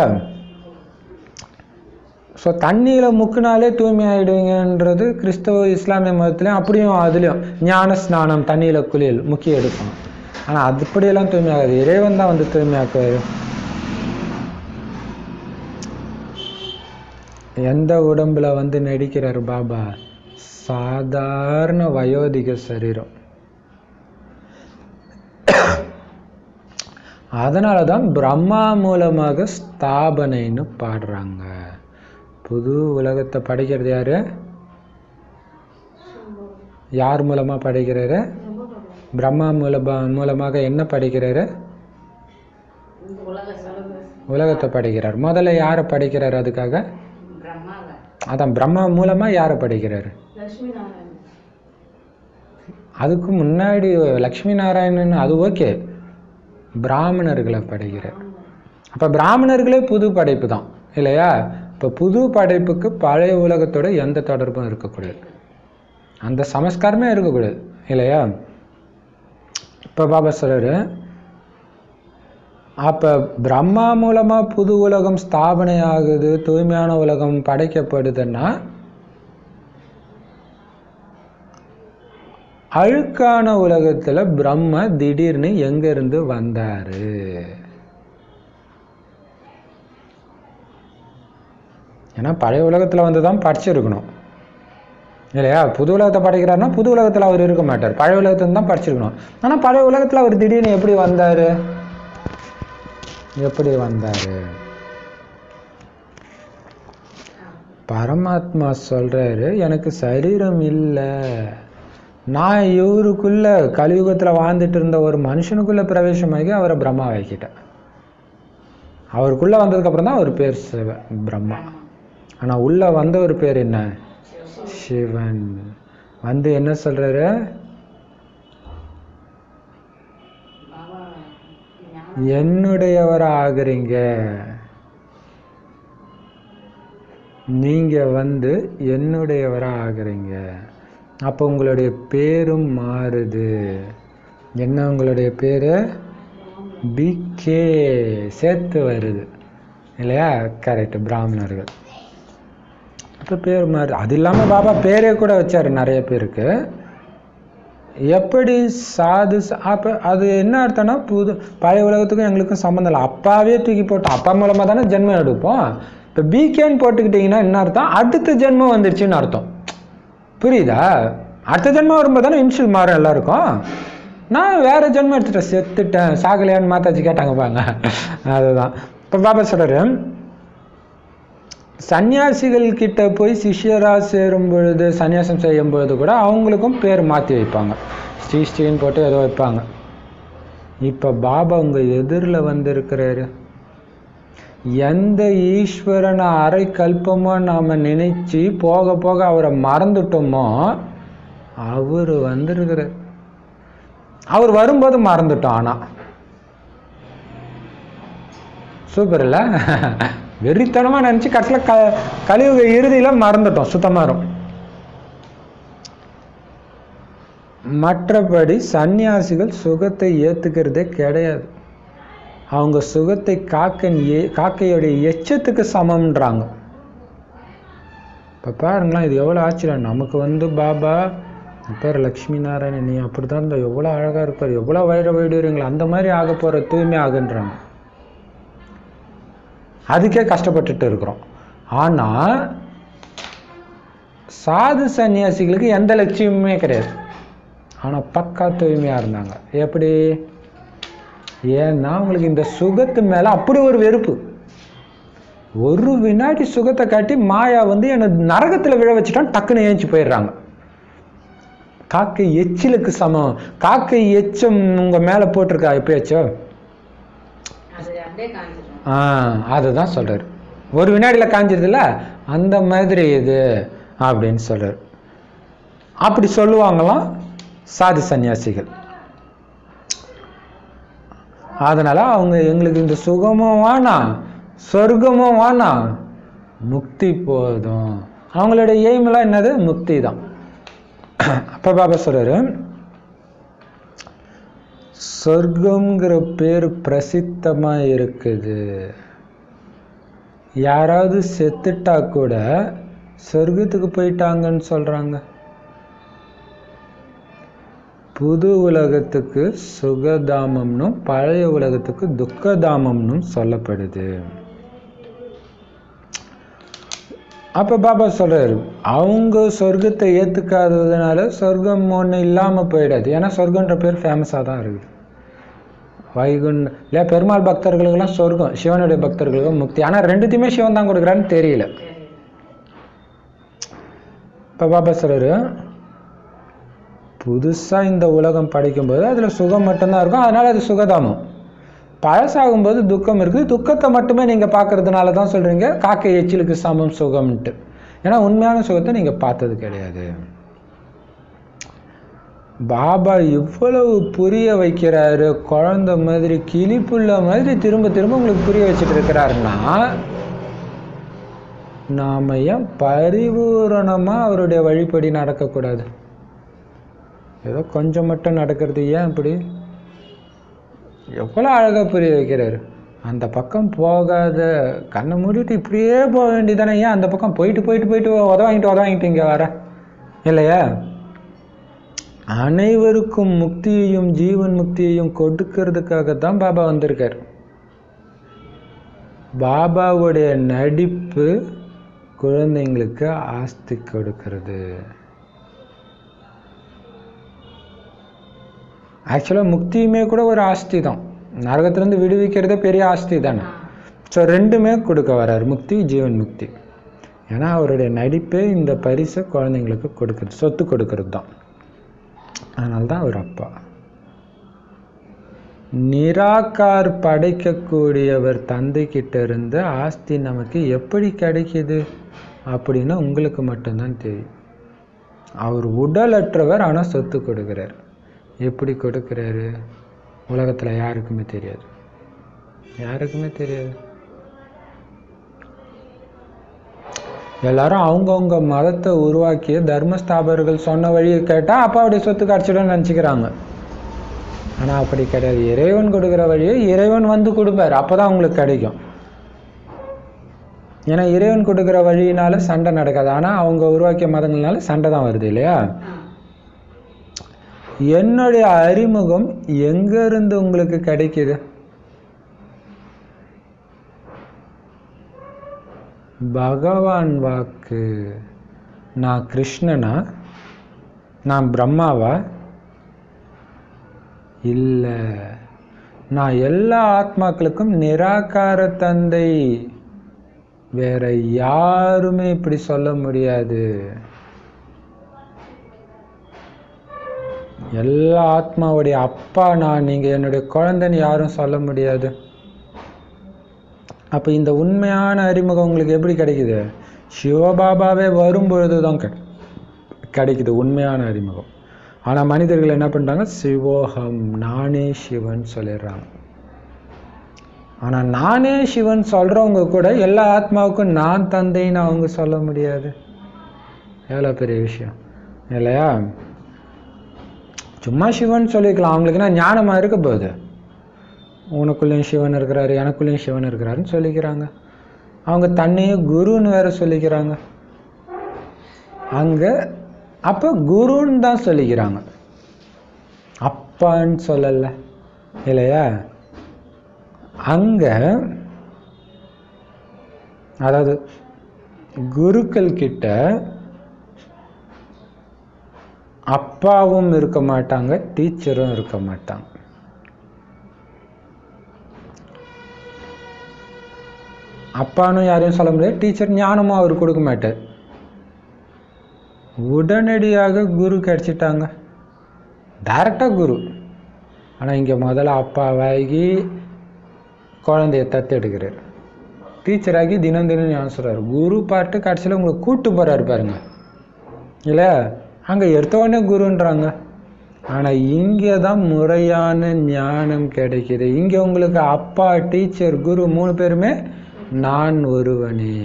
ஸோ தண்ணியில முக்குனாலே தூய்மை ஆயிடுவீங்கன்றது கிறிஸ்தவ இஸ்லாமிய மதத்துலையும் அப்படியும் அதுலயும் ஞான ஸ்நானம், தண்ணியில குளியல் முக்கிய எடுக்கணும். ஆனால் அதுபடியெல்லாம் தூய்மையாகாது, இறைவன் தான் வந்து தூய்மையாக்குவார். எந்த உடம்புல வந்து நடிக்கிறார் பாபா? சாதாரண வயோதிக சரீரம். அதனால தான் பிரம்மா மூலமாக ஸ்தாபனைன்னு பாடுறாங்க. புது உலகத்தை படைக்கிறது யாரு? யார் மூலமா படைக்கிறாரு? பிரம்மா மூலமாக என்ன படைக்கிறாரு? உலகத்தை படைக்கிறார். முதல்ல யாரை படைக்கிறாரு? அதுக்காக அதான் பிரம்மா மூலமா யாரை படைக்கிறாரு? அதுக்கு முன்னாடி லக்ஷ்மி நாராயணன், அது ஓகே, பிராமணர்களை படைக்கிறார். அப்போ பிராமணர்களே புது படைப்பு தான் இல்லையா? இப்போ புது படைப்புக்கு பழைய உலகத்தோட எந்த தொடர்பும் இருக்கக்கூடாது, அந்த சமஸ்காரமே இருக்கக்கூடாது இல்லையா? இப்போ பாபா சொல்றாரு, அப்போ பிரம்மா மூலமாக புது உலகம் ஸ்தாபனை ஆகுது, தூய்மையான உலகம் படைக்கப்படுதுன்னா அழுக்கான உலகத்தில் பிரம்மா திடீர்னு எங்கேருந்து வந்தாரு? ஏன்னா பழைய உலகத்தில் வந்து தான் படிச்சிருக்கணும் இல்லையா? புது உலகத்தை படைக்கிறாருன்னா புது உலகத்தில் அவர் இருக்க மாட்டார், பழைய உலகத்துல தான் படிச்சிருக்கணும். ஆனால் பழைய உலகத்தில் அவர் திடீர்னு எப்படி வந்தார்? எப்படி வந்தார்? பரமாத்மா சொல்றாரு, எனக்கு சரீரம் இல்லை, நான் இவருக்குள்ள கலியுகத்தில் வாழ்ந்துட்டு இருந்த ஒரு மனுஷனுக்குள்ள பிரவேசமாகி அவரை பிரம்மா வைக்கிட்டேன். அவருக்குள்ள வந்ததுக்கப்புறம் தான் அவர் பேர் பிரம்மா. ஆனால் உள்ள வந்த ஒரு பேர் என்ன? சிவன். வந்து என்ன சொல்றாரு? என்னுடையவரா ஆகுறீங்க, நீங்க வந்து என்னுடையவரா ஆகுறீங்க. அப்போ உங்களுடைய பேரும் மாறுது. என்ன உங்களுடைய பேரு? பிகே சேர்த்து வருது இல்லையா? கரெக்ட், பிராமணர்கள். இப்போ பேர் மாறுது. அது இல்லாமல் பாபா பேரே கூட வச்சாரு நிறைய பேருக்கு. எப்படி சாது? அப்போ அது என்ன அர்த்தம்னா, புது பழைய உலகத்துக்கும் எங்களுக்கும் சம்மந்தம் இல்லை, அப்பாவே தூக்கி போட்டோம், அப்பா மூலமாக தானே ஜென்மம் எடுப்போம். இப்போ பிகேன்னு போட்டுக்கிட்டிங்கன்னா என்ன அர்த்தம்? அடுத்த ஜென்மம் வந்துடுச்சுன்னு அர்த்தம். புரியுதா? அடுத்த ஜென்மம் வரும்போது தானே இன்ஷியல் மாறும் எல்லாருக்கும். நான் வேற ஜென்மம் எடுத்துட்டேன், செத்துட்டேன், சாகலையான்னு மாத்தாச்சு கேட்டாங்க பாங்க. அதுதான் இப்போ பாபா சொல்றாரு, சன்னியாசிகள் கிட்ட போய் சிஷ்யராக சேரும் பொழுது, சன்னியாசம் செய்யும் பொழுது கூட அவங்களுக்கும் பேர் மாற்றி வைப்பாங்க, ஸ்ரீன்னு போட்டு ஏதோ வைப்பாங்க. இப்போ பாபா உங்க எதிரில் வந்திருக்கிறாரு. எந்த ஈஸ்வரனை அரை கல்பமோ நாம் நினைச்சு போக போக அவரை மறந்துட்டோமோ அவர் வந்திருக்கிறார். அவர் வரும்போது மறந்துட்டோம். ஆனால் சூப்பர் இல்லை? வெறித்தனமாக நினச்சி கடைசியில் கலியுக இறுதியில் மறந்துட்டோம், சுத்தமாக இருக்கும். மற்றபடி சன்னியாசிகள் சுகத்தை ஏற்றுக்கிறதே கிடையாது. அவங்க சுகத்தை காக்கையோடைய எச்சத்துக்கு சமம்ன்றாங்க. இப்போ பாருங்களேன், இது எவ்வளோ ஆச்சரியம். நமக்கு வந்து பாபா பேர் லக்ஷ்மி நாராயணன், நீ அப்படி தான் இருந்தால் எவ்வளோ அழகாக இருப்பார், எவ்வளோ வயிறு வைடுறீங்களா, அந்த மாதிரி ஆக போகிற தூய்மை ஆகுன்றாங்க. அதுக்கே கஷ்டப்பட்டுட்டு இருக்கிறோம். ஆனால் சாது சன்னியாசிகளுக்கு எந்த லட்சியமுமே கிடையாது, ஆனால் பக்கா தூய்மையாக இருந்தாங்க. எப்படி? ஏன்னா அவங்களுக்கு இந்த சுகத்து மேலே அப்படி ஒரு வெறுப்பு. ஒரு வினாடி சுகத்தை காட்டி மாயா வந்து என்னை நரகத்தில் விழ வச்சுட்டான், டக்குன்னு ஏஞ்சி போயிடுறாங்க. காக்கை எச்சிலுக்கு சமம். காக்கை எச்சம் உங்கள் மேலே போட்டிருக்கா எப்பயாச்சும்? அதுதான் சொல்றாரு, ஒரு வினாடியில் காஞ்சிருதுல, அந்த மாதிரி இது அப்படின்னு சொல்றாரு. அப்படி சொல்லுவாங்களாம் சாது சன்னியாசிகள். அதனால அவங்க எங்களுக்கு இந்த சுகமும் வேணாம், சொர்க்கமும் வேணாம், முக்தி போதும். அவங்களுடைய எய்மெல்லாம் என்னது? முக்தி தான். அப்ப பாபா சொல்றாரு, சொர்க்கம்ங்கிற பேர் பிரசித்தமா இருக்குது. யாராவது செத்துட்டா கூட சொர்க்கத்துக்கு போயிட்டாங்கன்னு சொல்றாங்க. புது உலகத்துக்கு சுகதாமம்னும் பழைய உலகத்துக்கு துக்கதாமம்னும் சொல்லப்படுது. அப்போ பாபா சொல்கிறாரு, அவங்க சொர்க்கத்தை ஏற்றுக்காததுனால சொர்க்கம் ஒன்று இல்லாமல் போயிடாது. ஏன்னா சொர்க்கன்ற பேர் ஃபேமஸாக தான் இருக்குது. வைகுண்ட இல்லையா, பெருமாள் பக்தர்களுக்கெல்லாம் சொர்க்கம், சிவனுடைய பக்தர்களுக்கு முக்தி. ஆனால் ரெண்டுத்தையுமே சிவன் தான் கொடுக்குறான்னு தெரியல. இப்போ பாபா சொல்கிறாரு, புதுசாக இந்த உலகம் படைக்கும்போது அதில் சுகம் மட்டும்தான் இருக்கும், அதனால் அது சுகதாமம். பழசாகும்போது துக்கம் இருக்குது, துக்கத்தை மட்டுமே நீங்கள் பார்க்கறதுனால தான் சொல்கிறீங்க காக்கை எச்சிலுக்கு சமம் சுகம்ன்ட்டு. ஏன்னா உண்மையான சுகத்தை நீங்கள் பார்த்தது கிடையாது. பாபா இவ்வளவு புரிய வைக்கிறாரு, குழந்தை மாதிரி கிளிப்புள்ள மாதிரி திரும்ப திரும்ப உங்களுக்கு புரிய வச்சுட்டு இருக்கிறாருன்னா, நாம் ஏன் பரிபூரணமாக அவருடைய வழிபடி நடக்கக்கூடாது? ஏதோ கொஞ்சம் மட்டும் நடக்கிறது ஏன் இப்படி? எவ்வளோ அழகாக புரிய வைக்கிறாரு. அந்த பக்கம் போகாத, கண்ணை மூடிட்டு இப்படியே போக வேண்டியதானே, ஏன் அந்த பக்கம் போயிட்டு போயிட்டு போயிட்டு உதவாங்கிட்டு இங்கே வர இல்லையா? அனைவருக்கும் முக்தியையும் ஜீவன் முக்தியையும் கொடுக்கறதுக்காக தான் பாபா வந்திருக்கார். பாபாவுடைய நடிப்பு குழந்தைங்களுக்கு ஆஸ்தி கொடுக்கிறது. ஆக்சுவலாக முக்தியுமே கூட ஒரு ஆஸ்தி தான். நரகத்திலேருந்து விடுவிக்கிறதே பெரிய ஆஸ்தி தானே. ஸோ ரெண்டுமே கொடுக்க வர்றார், முக்தி ஜீவன் முக்தி. ஏன்னா அவருடைய நடிப்பே இந்த பரிசை குழந்தைங்களுக்கு கொடுக்குறது, சொத்து கொடுக்கறது தான். அதனால்தான் அவர் அப்பா. நிராகார் படைக்கக்கூடியவர் தந்தை கிட்ட இருந்து ஆஸ்தி நமக்கு எப்படி கிடைக்கிது அப்படின்னா உங்களுக்கு மட்டும்தான் தெரியும். அவர் உடலற்றவர், ஆனால் சொத்து கொடுக்குறார். எப்படி கொடுக்குறாரு? உலகத்தில் யாருக்குமே தெரியாது, யாருக்குமே தெரியாது. எல்லாரும் அவங்கவுங்க மதத்தை உருவாக்கிய தர்மஸ்தாபர்கள் சொன்ன வழியை கேட்டால் அப்பாவுடைய சொத்து கிடச்சிடும்னு நினச்சிக்கிறாங்க. ஆனால் அப்படி கிடையாது. இறைவன் கொடுக்குற வழியை இறைவன் வந்து கொடுப்பார், அப்போ தான் அவங்களுக்கு கிடைக்கும். ஏன்னா இறைவன் கொடுக்குற வழியினால சண்டை நடக்காது, ஆனால் அவங்க உருவாக்கிய மதங்கள்னால சண்டை தான் வருது இல்லையா? என்னுடைய அறிமுகம் எங்கேருந்து உங்களுக்கு கிடைக்குது? பகவான் வாக்கு. நான் கிருஷ்ணனா? நான் பிரம்மாவா? இல்லை, நான் எல்லா ஆத்மாக்களுக்கும் நிராகார தந்தை. வேற யாருமே இப்படி சொல்ல முடியாது. எல்லா ஆத்மாவுடைய அப்பா நான், நீங்கள் என்னுடைய குழந்தைன்னு யாரும் சொல்ல முடியாது. அப்போ இந்த உண்மையான அறிமுகம் உங்களுக்கு எப்படி கிடைக்குது? சிவபாபாவே வரும்பொழுது தான் கிடைக்குது உண்மையான அறிமுகம். ஆனால் மனிதர்கள் என்ன பண்ணுறாங்க? சிவோகம், நானே சிவன் சொல்லிடுறாங்க. ஆனால் நானே சிவன் சொல்கிறவங்க கூட எல்லா ஆத்மாவுக்கும் நான் தந்தைன்னு அவங்க சொல்ல முடியாது. எவ்வளோ பெரிய விஷயம் இல்லையா? சும்மா சிவன் சொல்லிக்கலாம், அவங்களுக்குன்னா ஞானமாக இருக்க போகுது. உனக்குள்ளேயும் சிவன் இருக்கிறாரு, எனக்குள்ளேயும் சிவன் இருக்கிறாருன்னு சொல்லிக்கிறாங்க. அவங்க தன்னையே குருன்னு வேற சொல்லிக்கிறாங்க அங்கே. அப்போ குருன்னு தான் சொல்லிக்கிறாங்க, அப்பான்னு சொல்லலை இல்லையா? அங்கே அதாவது குருக்கள் கிட்ட அப்பாவும் இருக்க மாட்டாங்க, டீச்சரும் இருக்க மாட்டாங்க. அப்பானும் யாரையும் சொல்ல முடியாது, டீச்சர் ஞானமும் அவர் கொடுக்க மாட்டார். உடனடியாக குரு கிடைச்சிட்டாங்க, டைரக்டாக குரு. ஆனால் இங்கே முதல்ல அப்பாவாகி குழந்தைய தத்தெடுக்கிறார், டீச்சராகி தினம் தினம் ஞானம் சொல்கிறார். குரு பாட்டு கடைசியில் உங்களுக்கு கூட்டு போகிறாரு பாருங்க இல்லை? அங்கே எடுத்த உடனே குருன்றாங்க. ஆனால் இங்கே தான் முறையான ஞானம் கிடைக்கிது. இங்கே உங்களுக்கு அப்பா, டீச்சர், குரு மூணு பேருமே நான் ஒருவனே.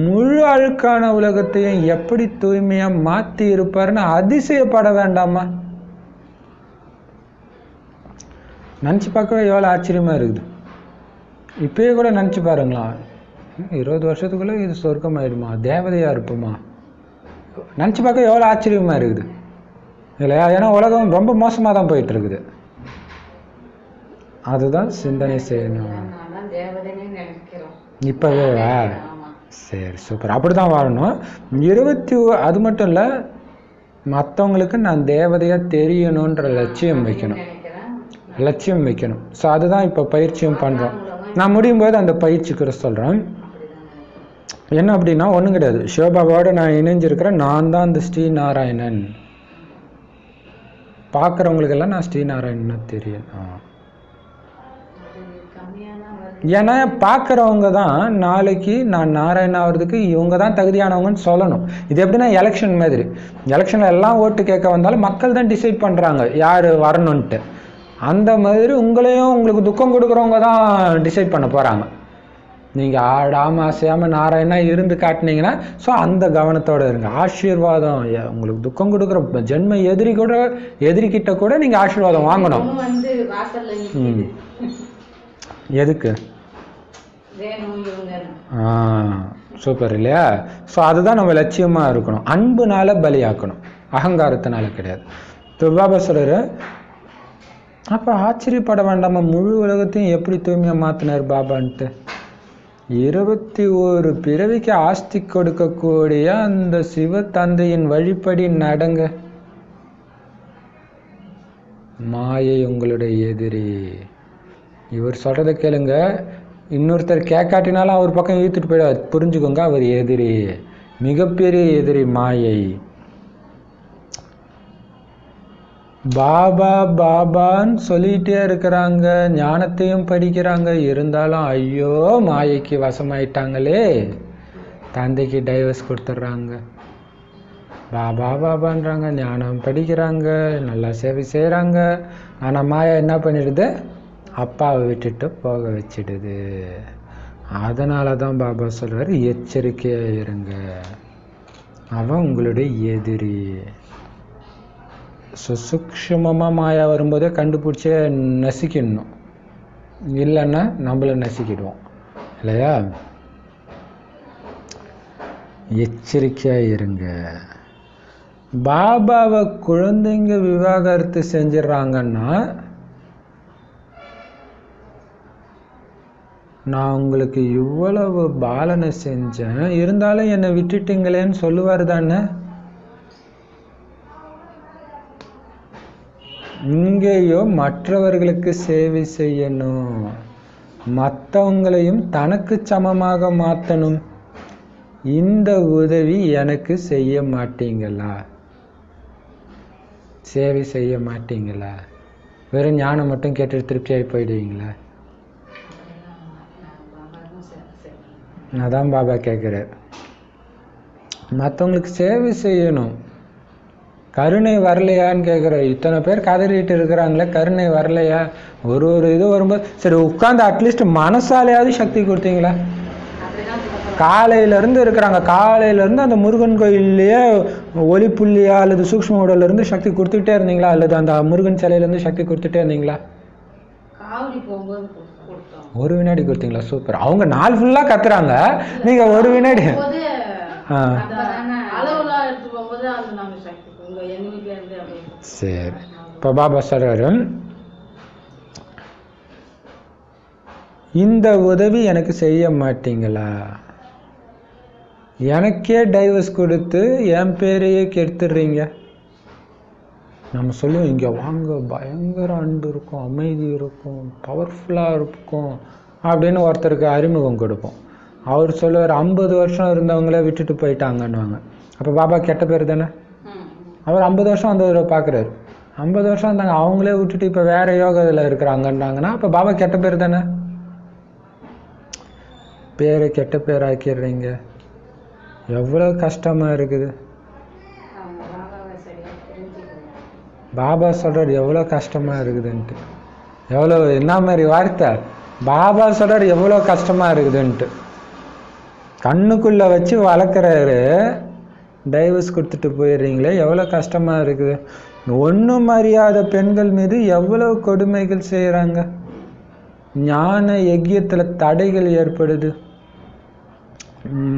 முழு அழுக்கான உலகத்தையும் எப்படி தூய்மையாக மாற்றி இருப்பாருன்னு அதிசயப்பட வேண்டாமா? நினச்சி பார்க்கவே எவ்வளோ ஆச்சரியமாக இருக்குது. இப்பயே கூட நினச்சி பாருங்களா, 20 வருஷத்துக்குள்ளே இது சொர்க்கம் ஆயிடுமா, தேவதையாக இருப்போமா? நினச்சி பார்க்க எவ்வளோ ஆச்சரியமாக இருக்குது. இல்லையா? ஏன்னா உலகம் ரொம்ப மோசமாக தான் போயிட்டு இருக்குது. அதுதான் சிந்தனை செய்யணும். இப்போவே சரி, சூப்பர். அப்படி தான் வாழணும். அது மட்டும் இல்லை, மற்றவங்களுக்கு நான் தேவதையாக தெரியணுன்ற லட்சியம் வைக்கணும். ஸோ அதுதான் இப்போ பயிற்சியும் பண்ணுறோம். நான் முடியும் போது அந்த பயிற்சிக்கு சொல்கிறேன். என்ன அப்படின்னா ஒன்றும் கிடையாது. சிவபாபாவோட நான் இணைஞ்சிருக்கிறேன். நான் தான் அந்த ஸ்ரீநாராயணன். பார்க்குறவங்களுக்கெல்லாம் நான் ஸ்ரீநாராயணன் தெரியும். ஏன்னா பார்க்குறவங்க தான் நாளைக்கு நான் நாராயணன் ஆகிறதுக்கு இவங்க தான் தகுதியானவங்கன்னு சொல்லணும். இது எப்படின்னா எலெக்ஷன் மாதிரி. எலெக்ஷனில் எல்லாம் ஓட்டு கேட்க வந்தாலும் மக்கள் தான் டிசைட் பண்ணுறாங்க யார் வரணுன்ட்டு. அந்த மாதிரி உங்களுக்கு துக்கம் கொடுக்குறவங்க தான் டிசைட் பண்ண போகிறாங்க. நீங்கள் ஆடாமல் அசையாமல் நாராயணா இருந்து காட்டினீங்கன்னா ஸோ அந்த கவனத்தோடு இருங்க. ஆசீர்வாதம் உங்களுக்கு துக்கம் கொடுக்குற ஜென்ம எதிரிக்கிட்ட கூட நீங்கள் ஆசீர்வாதம் வாங்கணும். எதுக்கு? சூப்பர் இல்லையா? ஸோ அதுதான் நம்ம லட்சியமாக இருக்கணும். அன்புனால பலியாக்கணும், அகங்காரத்தினால கிடையாது. இப்போ பாபா சொல்கிறாரு, அப்போ ஆச்சரியப்பட வேண்டாமா, முழு உலகத்தையும் எப்படி தூய்மையாக மாற்றினார் பாபான்ட்டு. 21 பிறவிக்கு ஆஸ்தி கொடுக்கக்கூடிய அந்த சிவ தந்தையின் வழிப்படி நடங்க. மாயை உங்களுடைய எதிரி. இவர் சொல்கிறத கேளுங்க. இன்னொருத்தர் கேட்காட்டினாலும் அவர் பக்கம் இழுத்துட்டு போயிடாது. புரிஞ்சுக்கோங்க, அவர் எதிரி, மிகப்பெரிய எதிரி மாயை. பாபா பாபான்னு சொல்லிகிட்டே இருக்கிறாங்க, ஞானத்தையும் படிக்கிறாங்க. இருந்தாலும் ஐயோ மாயைக்கு வசமாயிட்டாங்களே, தந்தைக்கு டைவர்ஸ் கொடுத்துட்றாங்க. பாபா பாபான்றாங்க, ஞானம் படிக்கிறாங்க, நல்லா சேவை செய்கிறாங்க. ஆனால் மாயா என்ன பண்ணிடுது? அப்பாவை விட்டுட்டு போக வச்சிடுது. அதனால தான் பாபா சொல்கிறார், எச்சரிக்கையாக இருங்க, அவன் உங்களுடைய எதிரி. சுசூக்ஷ்மமாக மாயா வரும்போதே கண்டுபிடிச்சே நசுக்கிடணும், இல்லைன்னா நம்மளை நசுக்கிடுவோம் இல்லையா? எச்சரிக்கையாக இருங்க. பாபாவை குழந்தைங்க விவாகரத்து செஞ்சிடறாங்கன்னா, நான் உங்களுக்கு இவ்வளவு பாலனை செஞ்சேன், இருந்தாலும் என்னை விட்டுட்டீங்களேன்னு சொல்லுவார் தானே? இங்கேயோ மற்றவர்களுக்கு சேவை செய்யணும், மற்றவங்களையும் தனக்கு சமமாக மாற்றணும். இந்த உதவி எனக்கு செய்ய மாட்டீங்களா? சேவை செய்ய மாட்டீங்களா? வெறும் ஞானம் மட்டும் கேட்டு திருப்தியாகி போயிடுவீங்களா? அதான் பாபா கேட்குறார். மற்றவங்களுக்கு சேவை செய்யணும். கருணை வரலையான்னு கேட்குற. இத்தனை பேர் கதறிட்டு இருக்கிறாங்களே, கருணை வரலையா? ஒரு இது வரும்போது சரி உட்காந்து அட்லீஸ்ட் மனசாலையாவது சக்தி கொடுத்தீங்களா? காலையிலேருந்து இருக்கிறாங்க, காலையிலேருந்து அந்த முருகன் கோயில்லையே ஒளி புள்ளியா அல்லது சூக்ஷ்ம உடலேருந்து சக்தி கொடுத்துட்டே இருந்தீங்களா? அல்லது அந்த முருகன் சிலையிலேருந்து சக்தி கொடுத்துட்டே இருந்தீங்களா? ஒரு வினாடி கொடுத்தீங்களா? சூப்பர். அவங்க நாள் ஃபுல்லாக கத்துறாங்க, நீங்கள் ஒரு வினாடி. சரி, இப்போ பாபா சொல்றாரு, இந்த உதவி எனக்கு செய்ய மாட்டீங்களா? எனக்கே டைவர்ஸ் கொடுத்து என் பேரையே கெடுத்துடுறீங்க. நம்ம சொல்லுவோம், இங்கே வாங்க பயங்கர அன்பு இருக்கும், அமைதி இருக்கும், பவர்ஃபுல்லாக இருக்கும் அப்படின்னு ஒருத்தருக்கு அறிமுகம் கொடுப்போம். அவர் சொல்லுவார் 50 வருஷம் இருந்தவங்களே விட்டுட்டு போயிட்டாங்கன்னுவாங்க. அப்போ பாபா கெட்ட பேர் தானே? அவர் 50 வருஷம் வந்தவரை பார்க்குறாரு, 50 வருஷம் இருந்தாங்க, அவங்களே விட்டுட்டு இப்போ வேற யோகத்தில் இருக்கிறாங்கன்னாங்கன்னா அப்போ பாபா கெட்ட பேர் தானே? பேரை கெட்ட பேர் ஆக்கிடுறீங்க. எவ்வளோ கஷ்டமாக இருக்குது. பாபா சொல்கிறார் எவ்வளோ கஷ்டமாக இருக்குதுன்ட்டு. எவ்வளோ என்ன மாதிரி வார்த்தை? பாபா சொல்கிறார் எவ்வளோ கஷ்டமாக இருக்குதுன்ட்டு. கண்ணுக்குள்ளே வச்சு வளர்க்குறாரு, டைவர்ஸ் கொடுத்துட்டு போயிடுறீங்களே, எவ்வளோ கஷ்டமாக இருக்குது. ஒன்றும் அறியாத பெண்கள் மீது எவ்வளோ கொடுமைகள் செய்கிறாங்க. ஞான யஜ்யத்தில் தடைகள் ஏற்படுது.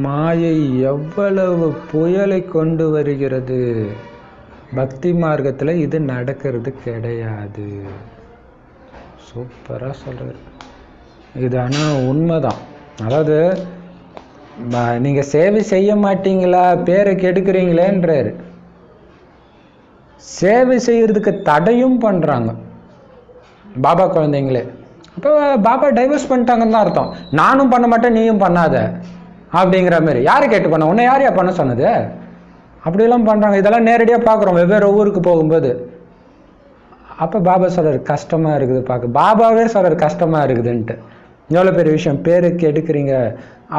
மாயை எவ்வளவு புயலை கொண்டு வருகிறது. பக்தி மார்க்கத்தில் இது நடக்கிறது கிடையாது. சூப்பராக சொல்கிறார். இது ஆனால் உண்மைதான். அதாவது நீங்கள் சேவை செய்ய மாட்டீங்களா, பேரை கெடுக்கிறீங்களேன்றாரு. சேவை செய்யறதுக்கு தடையும் பண்ணுறாங்க பாபா குழந்தைங்களே. அப்போ பாபா டைவர்ஸ் பண்ணிட்டாங்கன்னு தான் அர்த்தம். நானும் பண்ண மாட்டேன், நீயும் பண்ணாத அப்படிங்கிற மாதிரி. யாரை கேட்டு பண்ண, உன்னை யாரையா பண்ண சொன்னது? அப்படியெல்லாம் பண்ணுறாங்க. இதெல்லாம் நேரடியாக பார்க்குறோம் வெவ்வேறு ஊருக்கு போகும்போது. அப்போ பாபா சொல்கிறார் கஷ்டமாக இருக்குது பார்க்க. பாபாவே சொல்கிறார் கஷ்டமாக இருக்குதுன்ட்டு. எவ்வளோ பெரிய விஷயம், பேருக்கு எடுக்கிறீங்க.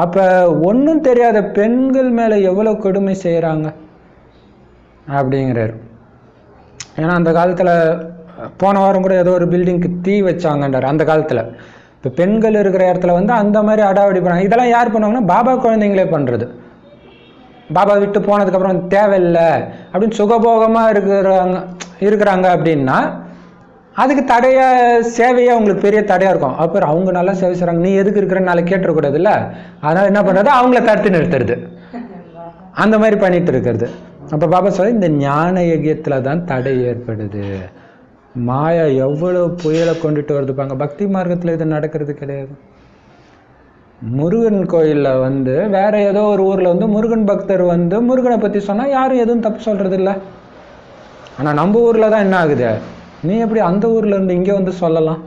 அப்போ ஒன்றும் தெரியாத பெண்கள் மேலே எவ்வளோ கொடுமை செய்கிறாங்க அப்படிங்கிறார். ஏன்னா அந்த காலத்தில் போன வாரம் கூட ஏதோ ஒரு பில்டிங்க்கு தீ வச்சாங்கன்றார். அந்த காலத்தில் இப்போ பெண்கள் இருக்கிற இடத்துல வந்து அந்த மாதிரி அடாவடி பண்ணாங்க. இதெல்லாம் யார் பண்ணுவாங்கன்னா பாபா குழந்தைங்களே பண்ணுறது. பாபா விட்டு போனதுக்கப்புறம் தேவையில்லை அப்படின்னு சுகபோகமாக இருக்கிறாங்க அப்படின்னா அதுக்கு தடையாக சேவையாக அவங்களுக்கு பெரிய தடையாக இருக்கும். அப்புறம் அவங்க நல்லா சேவை செய்கிறாங்க, நீ எதுக்கு இருக்கிற நாளை கேட்டுறக்கூடாது இல்லை. அதனால் என்ன பண்ணுறது, அவங்கள தடுத்து நிறுத்துறது, அந்த மாதிரி பண்ணிட்டு இருக்கிறது. அப்போ பாபா சொல்ல இந்த ஞான யஜ்யத்தில் தான் தடை ஏற்படுது. மாயா எவ்வளோ புயலை கொண்டுட்டு வருதுப்பாங்க. பக்தி மார்க்கத்தில் இது நடக்கிறது கிடையாது. முருகன் கோயிலில் வந்து வேற ஏதோ ஒரு ஊரில் வந்து முருகன் பக்தர் வந்து முருகனை பற்றி சொன்னால் யாரும் எதுவும் தப்பு சொல்கிறது இல்லை. ஆனால் நம்ம ஊரில் தான் என்ன ஆகுது, நீ எப்படி அந்த ஊரில் இருந்து இங்கே வந்து சொல்லலாம்?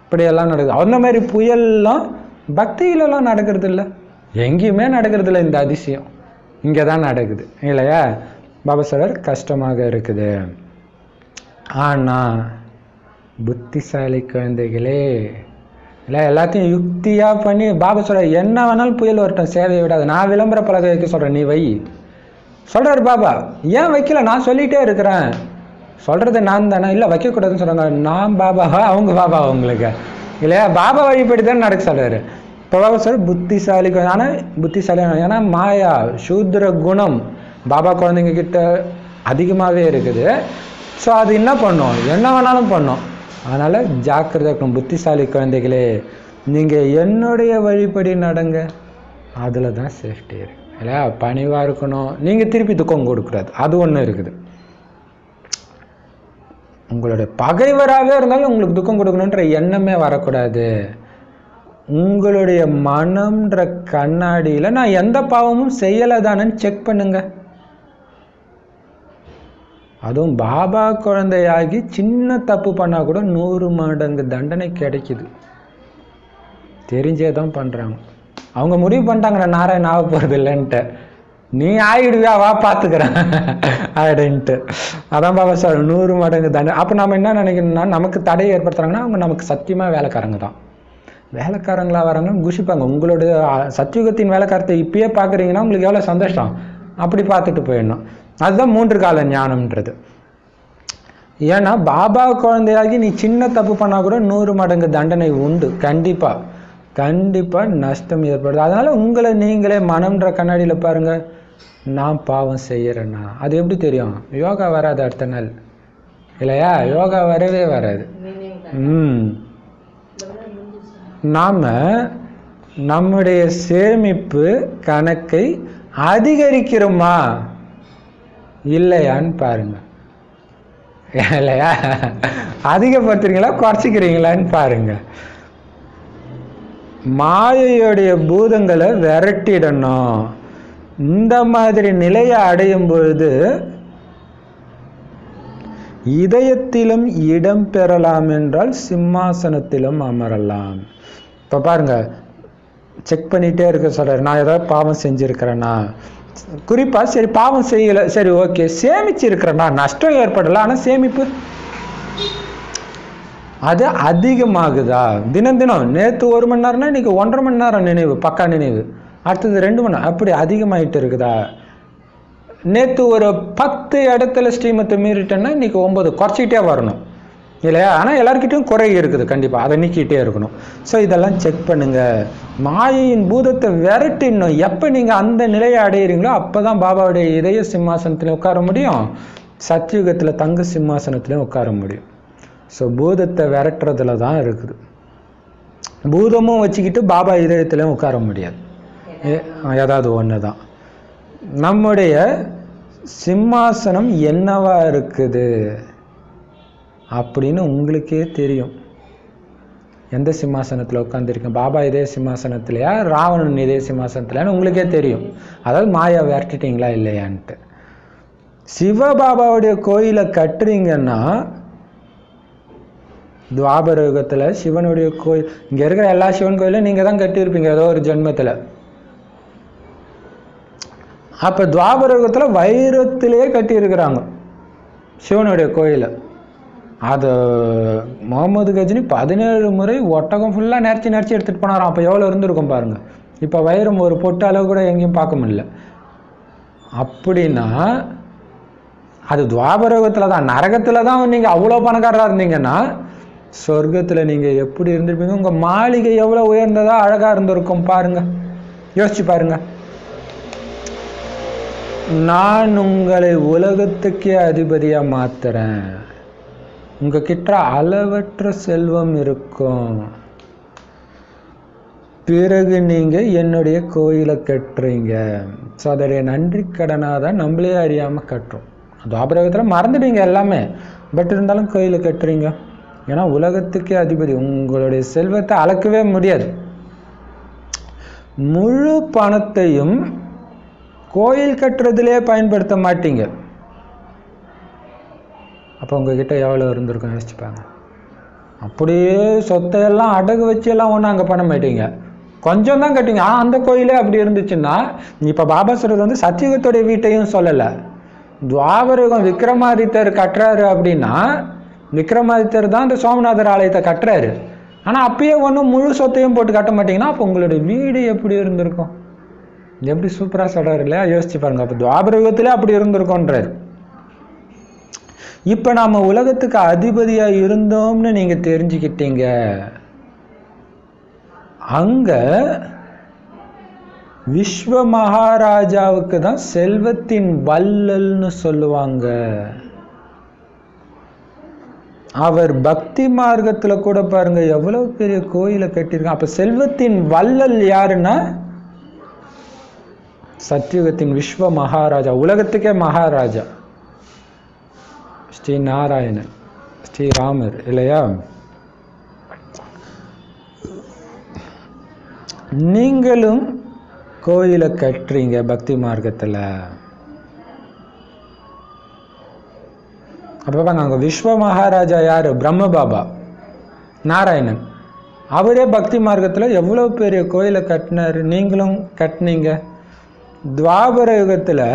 இப்படியெல்லாம் நடக்குது. அந்த மாதிரி புயல்லாம் பக்தியிலலாம் நடக்கிறது இல்லை, எங்கேயுமே நடக்கிறது இல்லை. இந்த அதிசயம் இங்கே தான் நடக்குது இல்லையா? பாபா சொல்றார் கஷ்டமாக இருக்குது. ஆனால் புத்திசாலி குழந்தைகளே இல்லை, எல்லாத்தையும் யுக்தியாக பண்ணி பாபா சொல்ற என்ன வேணாலும் புயல் வரட்டும், சேவையை விடாது. நான் விளம்பர பலகை வைக்க சொல்கிறேன், நீ வை சொல்கிறார் பாபா. ஏன் வைக்கல, நான் சொல்லிகிட்டே இருக்கிறேன். சொல்கிறது நான் தானே, இல்லை வைக்கக்கூடாதுன்னு சொல்கிறாங்க. நான் பாபாவா அவங்க பாபா உங்களுக்கு இல்லையா? பாபா வழிபடி தான் நடக்க சொல்கிறாரு. இப்போ பாபா சொல்ற புத்திசாலி, ஆனால் புத்திசாலி ஏன்னா மாயா சூத்ர குணம் பாபா குழந்தைங்க கிட்ட அதிகமாகவே இருக்குது. ஸோ அது என்ன பண்ணும், என்ன வேணாலும் பண்ணும். அதனால் ஜாக்கிரதை இருக்கணும். புத்திசாலி குழந்தைகளே, நீங்கள் என்னுடைய வழிபடி நடங்க, அதில் தான் சேஃப்டி இருக்கு இல்லையா? பணிவாக இருக்கணும், நீங்கள் திருப்பி துக்கம் கொடுக்கூடாது, அது ஒன்று இருக்குது. உங்களுடைய பகைவராகவே இருந்தாலும் உங்களுக்கு துக்கம் கொடுக்கணுன்ற எண்ணமே வரக்கூடாது. உங்களுடைய மனம்ன்ற கண்ணாடியில் நான் எந்த பாவமும் செய்யலை தானேன்னு செக் பண்ணுங்க. அதுவும் பாபா குழந்தையாகி சின்ன தப்பு பண்ணால் கூட 100 மடங்கு தண்டனை கிடைக்குது. தெரிஞ்சே தான் பண்ணுறாங்க. அவங்க முடிவு பண்ணிட்டாங்க நான் நாராயணன் ஆக போகிறது இல்லைன்ட்டு. நீ ஆகிடுவியா, வா பார்த்துக்கிறேன் அப்படின்ட்டு. அதான் பாபா சார் 100 மடங்கு தண்டனை. அப்போ நம்ம என்ன நினைக்கணும்னா, நமக்கு தடையை ஏற்படுத்துறாங்கன்னா அவங்க நமக்கு சத்தியமாக வேலைக்காரங்க தான். வேலைக்காரங்களா வராங்கன்னு குஷிப்பாங்க. உங்களுடைய சத்தியுகத்தின் வேலைக்காரத்தை இப்பயே பார்க்குறீங்கன்னா உங்களுக்கு எவ்வளோ சந்தோஷம், அப்படி பார்த்துட்டு போயிடணும். அதுதான் 3 கால ஞானம்ன்றது. ஏன்னா பாபா குழந்தையாகி நீ சின்ன தப்பு பண்ணால் கூட 100 மடங்கு தண்டனை உண்டு. கண்டிப்பாக நஷ்டம் ஏற்படுது. அதனால் உங்களை நீங்களே மனம்ன்ற கண்ணாடியில் பாருங்கள், நான் பாவம் செய்கிறேன்னா. அது எப்படி தெரியும்? யோகா வராது அடுத்த நாள் இல்லையா? யோகா வரவே வராது. நாம் நம்முடைய சேமிப்பு கணக்கை அதிகரிக்கிறோமா இல்லையான்னு பாருங்க இல்லையா? அதிகப்படுத்துறீங்களா குறைச்சிக்கிறீங்களான்னு பாருங்க. மாயையுடைய பூதங்களை விரட்டிடணும். இந்த மாதிரி நிலையை அடையும் பொழுது இதயத்திலும் இடம் பெறலாம் என்றால் சிம்மாசனத்திலும் அமரலாம். இப்போ பாருங்க, செக் பண்ணிகிட்டே இருக்க சொல்கிறார். நான் ஏதாவது பாவம் செஞ்சுருக்கிறேன்னா, குறிப்பாக சரி பாவம் செய்யலை, சரி ஓகே சேமிச்சிருக்கிறேன்னா, நஷ்டம் ஏற்படலை, ஆனால் சேமிப்பு அது அதிகமாகுதா? தினம் நேற்று 1 மணி நேரம்னா இன்றைக்கி 1.5 மணி நேரம் நினைவு, பக்கா நினைவு, அடுத்தது 2 மணி நேரம், அப்படி அதிகமாகிட்டு இருக்குதா? நேற்று ஒரு 10 இடத்துல ஸ்ரீமத்தை மீறிட்டேன்னா இன்றைக்கி 9 குறைச்சிக்கிட்டே வரணும் இல்லையா? ஆனால் எல்லாருக்கிட்டையும் குறை இருக்குது, கண்டிப்பாக அதை நீக்கிட்டே இருக்கணும். ஸோ இதெல்லாம் செக் பண்ணுங்கள். மாயையின் பூதத்தை விரட்டிடணும். எப்போ நீங்கள் அந்த நிலையை அடையிறீங்களோ அப்போ தான் பாபாவுடைய இதய சிம்மாசனத்துலையும் உட்கார முடியும், சத்தியுகத்தில் தங்க சிம்மாசனத்துலையும் உட்கார முடியும். ஸோ பூதத்தை விரட்டுறதுல தான் இருக்குது. பூதமும் வச்சுக்கிட்டு பாபா இதயத்துலையும் உட்கார முடியாது. ஏதாவது ஒன்று தான். நம்முடைய சிம்மாசனம் என்னவா இருக்குது அப்படின்னு உங்களுக்கே தெரியும். எந்த சிம்மாசனத்தில் உட்காந்துருக்கேன், பாபா இதே சிம்மாசனத்திலையா, ராவணன் இதே சிம்மாசனத்திலையான்னு உங்களுக்கே தெரியும். அதாவது மாயா விரட்டிட்டீங்களா இல்லையான்ட்டு. சிவபாபாவுடைய கோயிலை கட்டுறீங்கன்னா, துவாபர யுகத்தில் சிவனுடைய கோயில், இங்கே இருக்கிற எல்லா சிவன் கோயிலும் நீங்கள் தான் கட்டியிருப்பீங்க ஏதோ ஒரு ஜென்மத்தில். அப்போ துவாபர யுகத்தில் வைரத்திலேயே கட்டியிருக்கிறாங்க சிவனுடைய கோயிலை. அது முகமது கஜினி 17 முறை ஒட்டகம் ஃபுல்லாக நிறச்சி எடுத்துகிட்டு போனாராம். அப்போ எவ்வளோ இருந்திருக்கும் பாருங்கள். இப்போ வைரம் ஒரு பொட்டு அளவு கூட எங்கேயும் பார்க்க முடியல. அப்படின்னா அது துவாபரகத்தில் தான். நரகத்தில் தான் நீங்கள் அவ்வளோ பணக்காரராக இருந்தீங்கன்னா, சொர்க்கத்தில் நீங்கள் எப்படி இருந்திருப்பீங்க? உங்கள் மாளிகை எவ்வளோ உயர்ந்ததாக அழகாக இருந்திருக்கும் பாருங்கள், யோசிச்சு பாருங்கள். நான் உங்களை உலகத்துக்கே அதிபதியாக மாத்துறேன், உங்ககிட்ட அளவற்ற செல்வம் இருக்கும், பிறகு நீங்கள் என்னுடைய கோயிலை கட்டுறீங்க. ஸோ அதோடைய நன்றி கடனாக தான் நம்மளே அறியாமல் கட்டுறோம். துவாபரகத்தில் மறந்துடுவீங்க எல்லாமே, பட் இருந்தாலும் கோயிலை கட்டுறீங்க. ஏன்னா உலகத்துக்கே அதிபதி, உங்களுடைய செல்வத்தை அளக்கவே முடியாது. முழு பணத்தையும் கோயில் கட்டுறதுலேயே பயன்படுத்த மாட்டீங்க. அப்போ உங்ககிட்ட எவ்வளோ இருந்திருக்கும் யோசிச்சுப்பாங்க. அப்படியே சொத்தையெல்லாம் அடகு வச்சு எல்லாம் ஒன்றும் அங்கே பண்ண மாட்டீங்க, கொஞ்சம் தான் கட்டுவீங்க. அந்த கோயிலே அப்படி இருந்துச்சுன்னா, இப்போ பாபா சொல்றது வந்து சத்தியுகத்துடைய வீட்டையும் சொல்லலை. துவாபரயுகம் விக்ரமாதித்தர் கட்டுறாரு அப்படின்னா, விக்ரமாதித்தர் தான் இந்த சோமநாதர் ஆலயத்தை கட்டுறாரு. ஆனால் அப்பயே ஒன்றும் முழு சொத்தையும் போட்டு கட்ட மாட்டீங்கன்னா, அப்போ உங்களுடைய வீடு எப்படி இருந்திருக்கும்? எப்படி சூப்பராக சொல்கிறாரு இல்லையா, யோசிச்சு பாருங்க. அப்போ துவாபரயுகத்திலே அப்படி இருந்திருக்கோன்றார். இப்போ நாம் உலகத்துக்கு அதிபதியாக இருந்தோம்னு நீங்கள் தெரிஞ்சுக்கிட்டீங்க. அங்கே விஸ்வ மகாராஜாவுக்கு தான் செல்வத்தின் வள்ளல்னு சொல்லுவாங்க. அவர் பக்தி மார்க்கத்தில் கூட பாருங்க எவ்வளவு பெரிய கோயிலை கட்டியிருக்காங்க. அப்போ செல்வத்தின் வள்ளல் யாருன்னா சத்தியுகத்தின் விஸ்வ மகாராஜா, உலகத்துக்கே மகாராஜா ஸ்ரீ நாராயணன், ஸ்ரீராமர் இல்லையா? நீங்களும் கோயிலை கட்டுறீங்க பக்தி மார்க்கத்தில். அப்போ அங்கே விஸ்வ மகாராஜா யாரு? பிரம்ம பாபா நாராயணன். அவரே பக்தி மார்க்கத்தில் எவ்வளோ பெரிய கோயிலை கட்டினார், நீங்களும் கட்டினீங்க. துவாபர யுகத்தில்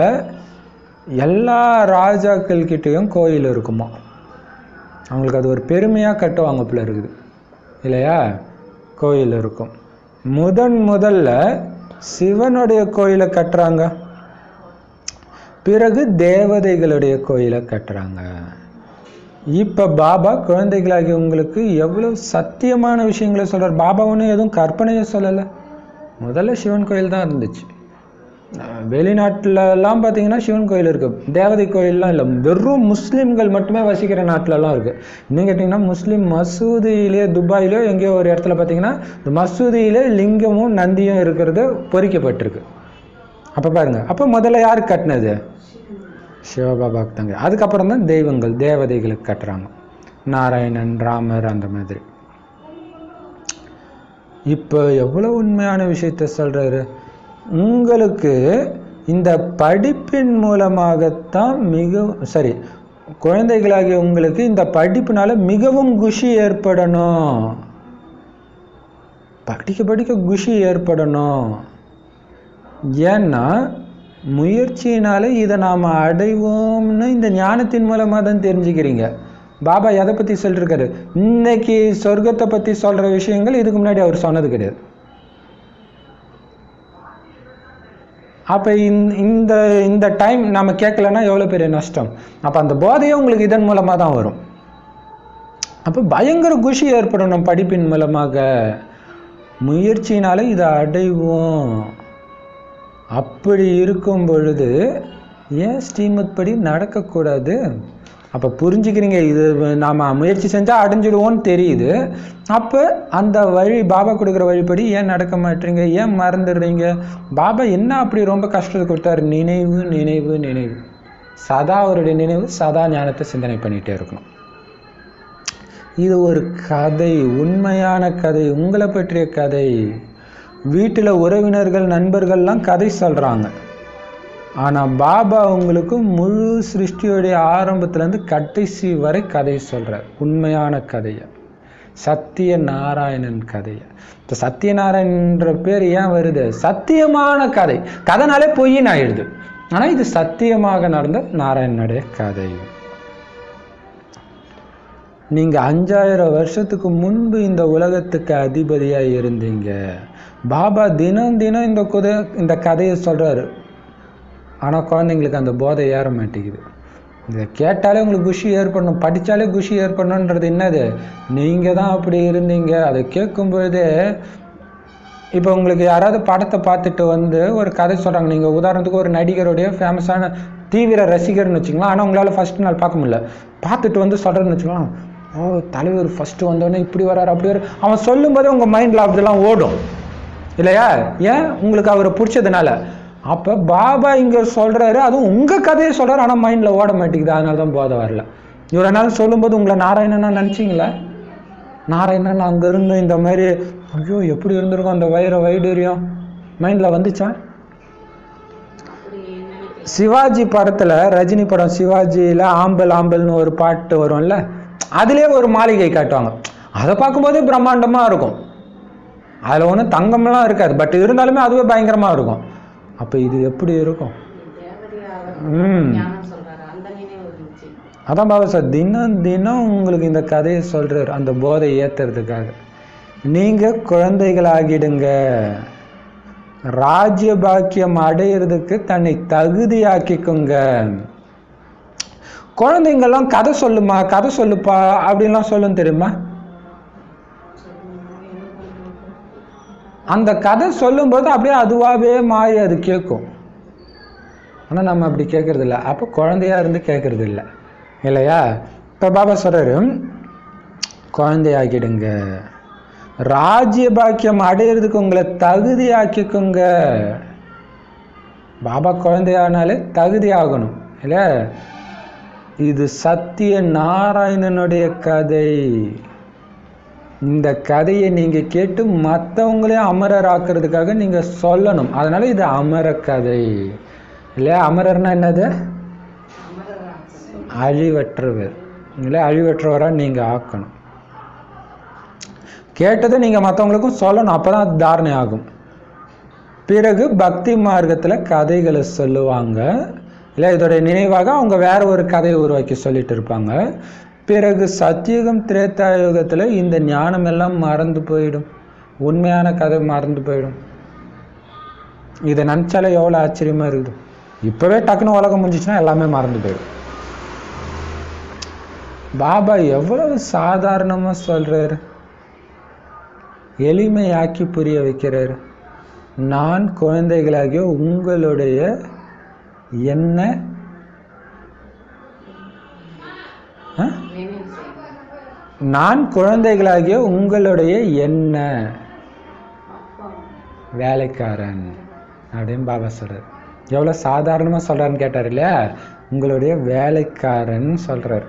எல்லா ராஜாக்கள் கிட்டேயும் கோயில் இருக்குமா, அவங்களுக்கு அது ஒரு பெருமையாக கட்டுவாங்க போல இருக்குது இல்லையா? கோயில் இருக்கும். முதல்ல சிவனுடைய கோயிலை கட்டுறாங்க, பிறகு தேவதைகளுடைய கோயிலை கட்டுறாங்க. இப்போ பாபா குழந்தைகளாகி உங்களுக்கு எவ்வளோ சத்தியமான விஷயங்களை சொல்கிறார். பாபா ஒன்றும் எதுவும் கற்பனையை சொல்லலை. முதல்ல சிவன் கோயில் தான் இருந்துச்சு. வெளிநாட்டிலலாம் பார்த்தீங்கன்னா சிவன் கோயில் இருக்குது, தேவதை கோயிலெலாம் இல்லை. வெறும் முஸ்லீம்கள் மட்டுமே வசிக்கிற நாட்டிலலாம் இருக்குது. இன்னும் கேட்டிங்கன்னா முஸ்லீம் மசூதியிலே, துபாயிலோ எங்கேயோ ஒரு இடத்துல பார்த்தீங்கன்னா இந்த மசூதியிலே லிங்கமும் நந்தியும் இருக்கிறது பொறிக்கப்பட்டிருக்கு. அப்போ பாருங்கள், அப்போ முதல்ல யாருக்கு கட்டினது? சிவபாபாவுக்கு தாங்க. அதுக்கப்புறம் தான் தெய்வங்கள் தேவதைகளுக்கு கட்டுறாங்க, நாராயணன், ராமர், அந்த மாதிரி. இப்போ எவ்வளோ உண்மையான விஷயத்த சொல்கிறாரு. உங்களுக்கு இந்த படிப்பின் மூலமாகத்தான் சரி, குழந்தைகளாகிய உங்களுக்கு இந்த படிப்பினால மிகவும் குஷி ஏற்படணும், படிக்க குஷி ஏற்படணும். ஏன்னா முயற்சியினால இதை நாம் அடைவோம்னு இந்த ஞானத்தின் மூலமாக தான் தெரிஞ்சுக்கிறீங்க. பாபா எதை பற்றி சொல்லிருக்காரு? இன்னைக்கு சொர்க்கத்தை பற்றி சொல்கிற விஷயங்கள் இதுக்கு முன்னாடி அவர் சொன்னது கிடையாது. அப்போ இந்த டைம் நம்ம கேட்கலன்னா எவ்வளோ பெரிய நஷ்டம். அப்போ அந்த போதையும் உங்களுக்கு இதன் மூலமாக தான் வரும். அப்போ பயங்கர குஷி ஏற்படணும் படிப்பின் மூலமாக. முயற்சினால இதை அடைவோம். அப்படி இருக்கும் பொழுது ஏன் ஸ்ரீமத் படி நடக்கக்கூடாது? அப்போ புரிஞ்சுக்கிறீங்க, இது நாம் முயற்சி செஞ்சால் அடைஞ்சிடுவோன்னு தெரியுது. அப்போ அந்த வழி, பாபா கொடுக்குற வழிப்படி ஏன் நடக்க மாட்டீங்க? ஏன் மறந்துடுறீங்க? பாபா என்ன அப்படி ரொம்ப கஷ்டத்தை கொடுத்தாரு? நினைவு நினைவு நினைவு. சதா அவருடைய நினைவு, சதா ஞானத்தை சிந்தனை பண்ணிகிட்டே இருக்கணும். இது ஒரு கதை, உண்மையான கதை, உங்களை பற்றிய கதை. வீட்டில் உறவினர்கள் நண்பர்கள்லாம் கதை சொல்கிறாங்க. ஆனால் பாபா உங்களுக்கு முழு சிருஷ்டியோடைய ஆரம்பத்துலேருந்து கடைசி வரை கதை சொல்கிறார். உண்மையான கதையை, சத்தியநாராயணன் கதையை. இப்போ சத்தியநாராயணன்ற பேர் ஏன் வருது? சத்தியமான கதை. கதைனாலே பொய்ன்னு ஆயிடுது. ஆனால் இது சத்தியமாக நடந்த நாராயணனுடைய கதை. நீங்கள் 5000 வருஷத்துக்கு முன்பு இந்த உலகத்துக்கு அதிபதியாக இருந்தீங்க. பாபா தினம் தினம் இந்த கதையை சொல்கிறாரு. ஆனால் குழந்தைங்களுக்கு அந்த போதை ஏற மாட்டேங்குது. இதை கேட்டாலே உங்களுக்கு குஷி ஏற்படணும், படித்தாலே குஷி ஏற்படணுன்றது என்னது? நீங்கள் தான் அப்படி இருந்தீங்க. அதை கேட்கும்பொழுதே இப்போ உங்களுக்கு யாராவது படத்தை பார்த்துட்டு ஒரு கதை சொல்கிறாங்க. நீங்கள் உதாரணத்துக்கு ஒரு நடிகருடைய ஃபேமஸான தீவிர ரசிகர்னு வச்சுக்கலாம். ஆனால் உங்களால் ஃபஸ்ட் நாள் பார்க்க முடியல. பார்த்துட்டு சொல்கிறேன்னு வச்சுக்கலாம், ஓ தலைவர் ஃபஸ்ட்டு வந்தோடனே இப்படி வர்றாரு அப்படி வர, அவன் சொல்லும்போதே உங்கள் மைண்டில் அப்படிலாம் ஓடும் இல்லையா? ஏன்? உங்களுக்கு அவரை பிடிச்சதுனால. அப்போ பாபா இங்கே சொல்கிறாரு, அதுவும் உங்கள் கதையை சொல்கிறாரு, ஆனால் மைண்டில் ஓட மாட்டேங்குது. அதனால தான் போதை வரல. இவ்வளோ நாள் சொல்லும்போது உங்களை நாராயணனா நினச்சிங்களா? நாராயணன் அங்கேருந்து இந்த மாதிரி ஐயோ எப்படி இருந்திருக்கும் அந்த வைடூரியம் மைண்டில் வந்துச்சா? சிவாஜி படத்தில், ரஜினி படம் சிவாஜியில் ஆம்பல் ஆம்பல்னு ஒரு பாட்டு வரும்ல, அதிலே ஒரு மாளிகை காட்டுவாங்க. அதை பார்க்கும்போதே பிரம்மாண்டமாக இருக்கும். அதில் ஒன்றும் தங்கம்லாம் இருக்காது, பட் இருந்தாலுமே அதுவே பயங்கரமாக இருக்கும். அப்போ இது எப்படி இருக்கும்? அதான் பாபா சார் தினம் தினம் உங்களுக்கு இந்த கதையை சொல்கிறார், அந்த போதை ஏற்றுறதுக்காக. நீங்கள் குழந்தைகளாகிடுங்க, ராஜ்ய பாக்கியம் அடையிறதுக்கு தன்னை தகுதியாக்கிக்குங்க. குழந்தைங்கெல்லாம் கதை சொல்லுமா, கதை சொல்லுப்பா அப்படின்லாம் சொல்லும் தெரியுமா? அந்த கதை சொல்லும்போது அப்படியே அதுவாகவே மாறி அது கேட்கும். ஆனால் நம்ம அப்படி கேட்கறது இல்லை. அப்போ குழந்தையா இருந்து கேட்கறது இல்லை இல்லையா? இப்போ பாபா சொல்றாரு, குழந்தையாக்கிடுங்க, ராஜ்ய பாக்கியம் அடையிறதுக்கு உங்களை தகுதியாக்கிக்குங்க. பாபா குழந்தையானாலே தகுதி ஆகணும் இல்லையா? இது சத்திய நாராயணனுடைய கதை. இந்த கதையை நீங்கள் கேட்டு மற்றவங்களையும் அமரர் ஆக்கிறதுக்காக நீங்கள் சொல்லணும். அதனால இது அமர கதை இல்லையா? அமரர்னா என்னது? அழிவற்றவர் இல்லையா? அழிவற்றவராக நீங்கள் ஆக்கணும். கேட்டதை நீங்கள் மற்றவங்களுக்கும் சொல்லணும், அப்போ தான் அது தாரணை ஆகும். பிறகு பக்தி மார்க்கத்தில் கதைகளை சொல்லுவாங்க இல்லை, இதோடைய நினைவாக அவங்க வேற ஒரு கதையை உருவாக்கி சொல்லிட்டு இருப்பாங்க. பிறகு சத்தியுகம் திரேதாயுகத்தில் இந்த ஞானம் எல்லாம் மறந்து போயிடும், உண்மையான கதை மறந்து போயிடும். இதை நினச்சாலே எவ்வளோ ஆச்சரியமாக இருக்குது. இப்போவே டக்குன்னு உலகம் முடிஞ்சிச்சுன்னா எல்லாமே மறந்து போயிடும். பாபா எவ்வளவு சாதாரணமாக சொல்கிறாரு, எளிமையாக்கி புரிய வைக்கிறாரு. நான் குழந்தைகளாகிய உங்களுடைய என்ன நான் குழந்தைகளாகிய உங்களுடைய என்ன வேலைக்காரன் அப்படின்னு பாபா சொல்றாரு. எவ்வளோ சாதாரணமாக சொல்கிறாருன்னு கேட்டார் இல்லையா? உங்களுடைய வேலைக்காரன் சொல்கிறார்.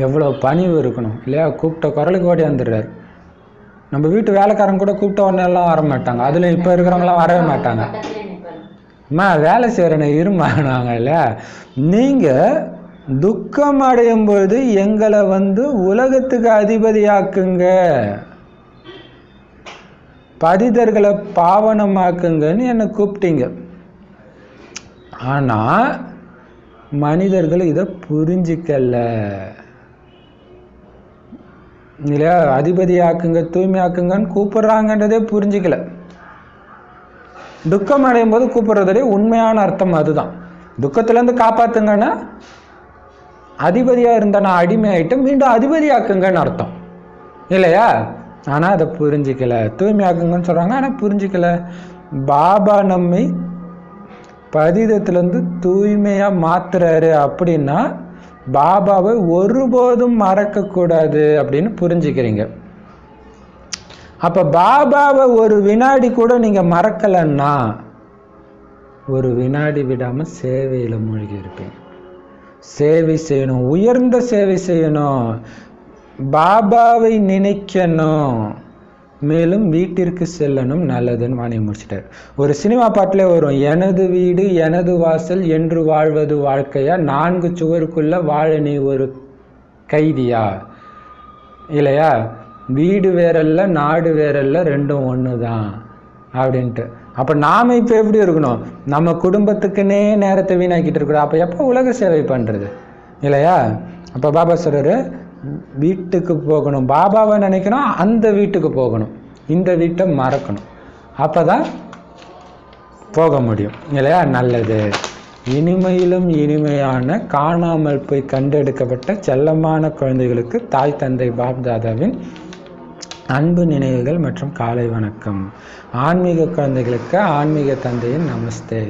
எவ்வளோ பணிவு இருக்கணும் இல்லையா? கூப்பிட்ட குரலுக்கு ஓடி வந்துடுறாரு. நம்ம வீட்டு வேலைக்காரன் கூட கூப்பிட்ட உடனே எல்லாம் வர மாட்டாங்க. அதில் இப்போ இருக்கிறவங்களாம் வரவே மாட்டாங்க. அம்மா வேலை செய்கிறேன்னு இருமானாங்க இல்லையா? நீங்கள் துக்கம் அடையும் பொழுது எங்களை உலகத்துக்கு அதிபதியாக்குங்க, பதிதர்களை பாவனமாக்குங்கன்னு என்னை கூப்பிட்டீங்க. ஆனால் மனிதர்கள் இதை புரிஞ்சிக்கல இல்லையா? அதிபதியாக்குங்க, தூய்மையாக்குங்கன்னு கூப்பிடுறாங்கன்றதே புரிஞ்சிக்கல. துக்கம் அடையும் போது கூப்பிடுறதே உண்மையான அர்த்தம் அதுதான். துக்கத்திலேருந்து காப்பாத்துங்கன்னா அதிபதியாக இருந்த நான் அடிமையாயிட்டு மீண்டும் அதிபதியாக்குங்கன்னு அர்த்தம் இல்லையா? ஆனால் அதை புரிஞ்சிக்கல. தூய்மையாக்குங்கன்னு சொல்கிறாங்க, ஆனால் புரிஞ்சிக்கல. பாபா நம்மை பதிதத்திலேருந்து தூய்மையாக மாத்துறாரு அப்படின்னா பாபாவை ஒருபோதும் மறக்கக்கூடாது அப்படின்னு புரிஞ்சுக்கிறீங்க. அப்போ பாபாவை ஒரு வினாடி கூட நீங்கள் மறக்கலைன்னா ஒரு வினாடி விடாமல் சேவையில் மூழ்கி இருப்பீங்க. சேவை செய்யணும், உயர்ந்த சேவை செய்யணும், பாபாவை நினைக்கணும், மேலும் வீட்டிற்கு செல்லணும், நல்லதுன்னு வாங்கி முடிச்சிட்டார். ஒரு சினிமா பாட்டிலே வரும், எனது வீடு எனது வாசல் என்று வாழ்வது வாழ்க்கையா, 4 சுவருக்குள்ள வாழ நீ ஒரு கைதியா, இல்லையா? வீடு வேறல்ல நாடு வேறல்ல, ரெண்டும் ஒன்று தான் அப்படின்ட்டு. அப்போ நாம் இப்போ எப்படி இருக்கணும்? நம்ம குடும்பத்துக்குன்னே நேரத்தை வீணாக்கிட்டு இருக்கிறோம். அப்போ எப்போ உலக சேவை பண்ணுறது, இல்லையா? அப்போ பாபா சொல்கிறாரு, வீட்டுக்கு போகணும், பாபாவை நினைக்கணும், அந்த வீட்டுக்கு போகணும், இந்த வீட்டை மறக்கணும், அப்போ தான் போக முடியும், இல்லையா? நல்லது. இனிமையிலும் இனிமையான காணாமல் போய் கண்டெடுக்கப்பட்ட செல்லமான குழந்தைகளுக்கு தாய் தந்தை பாப் தாதாவின் அன்பு நினைவுகள் மற்றும் காலை வணக்கம். ஆன்மீக குழந்தைகளுக்கு ஆன்மீக தந்தையின் நமஸ்தே.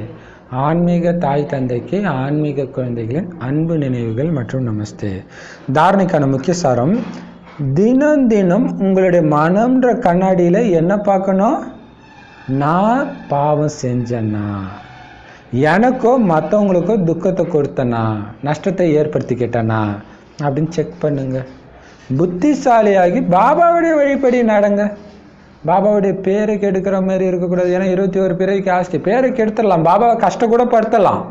ஆன்மீக தாய் தந்தைக்கு ஆன்மீக குழந்தைகளின் அன்பு நினைவுகள் மற்றும் நமஸ்தே. தாரணைக்கான முக்கிய சாரம், தினம் தினம் உங்களுடைய மனம்ன்ற கண்ணாடியில் என்ன பார்க்கணும்? நான் பாவம் செஞ்சேன்னா, எனக்கோ மற்றவங்களுக்கோ துக்கத்தை கொடுத்தனா, நஷ்டத்தை ஏற்படுத்திக்கிட்டேனா அப்படின்னு செக் பண்ணுங்க. புத்திசாலியாகி பாபாவுடைய வழிபடி நடங்க. பாபாவுடைய பேரை கெடுக்கிற மாதிரி இருக்கக்கூடாது. ஏன்னா 21 பிறவிக்கு ஆஸ்தி, பேரை கெடுத்துடலாம், பாபாவை கஷ்டம் கூட படுத்தலாம்,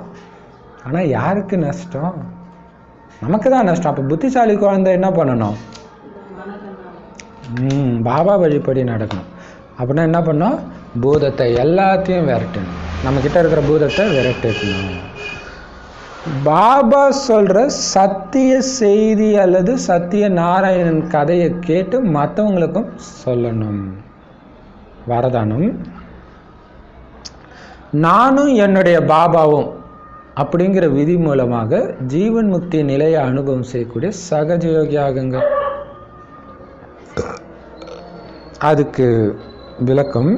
ஆனால் யாருக்கு நஷ்டம்? நமக்கு தான் நஷ்டம். அப்போ புத்திசாலி குழந்தை என்ன பண்ணணும்? பாபா வழிபடி நடக்கணும். அப்படின்னா என்ன பண்ணோம்? பூதத்தை எல்லாத்தையும் விரட்டணும், நம்மக்கிட்ட இருக்கிற பூதத்தை விரட்டணும். பாபா சொல்கிற சத்திய செய்தி அல்லது சத்திய நாராயணன் கதையை கேட்டு மற்றவங்களுக்கும் சொல்லணும். வரதானம், நானும் என்னுடைய பாபாவும் அப்படிங்கிற விதி மூலமாக ஜீவன் முக்தி நிலையை அனுபவம் செய்யக்கூடிய சகஜயோகி ஆகுங்க. அதுக்கு விளக்கம்,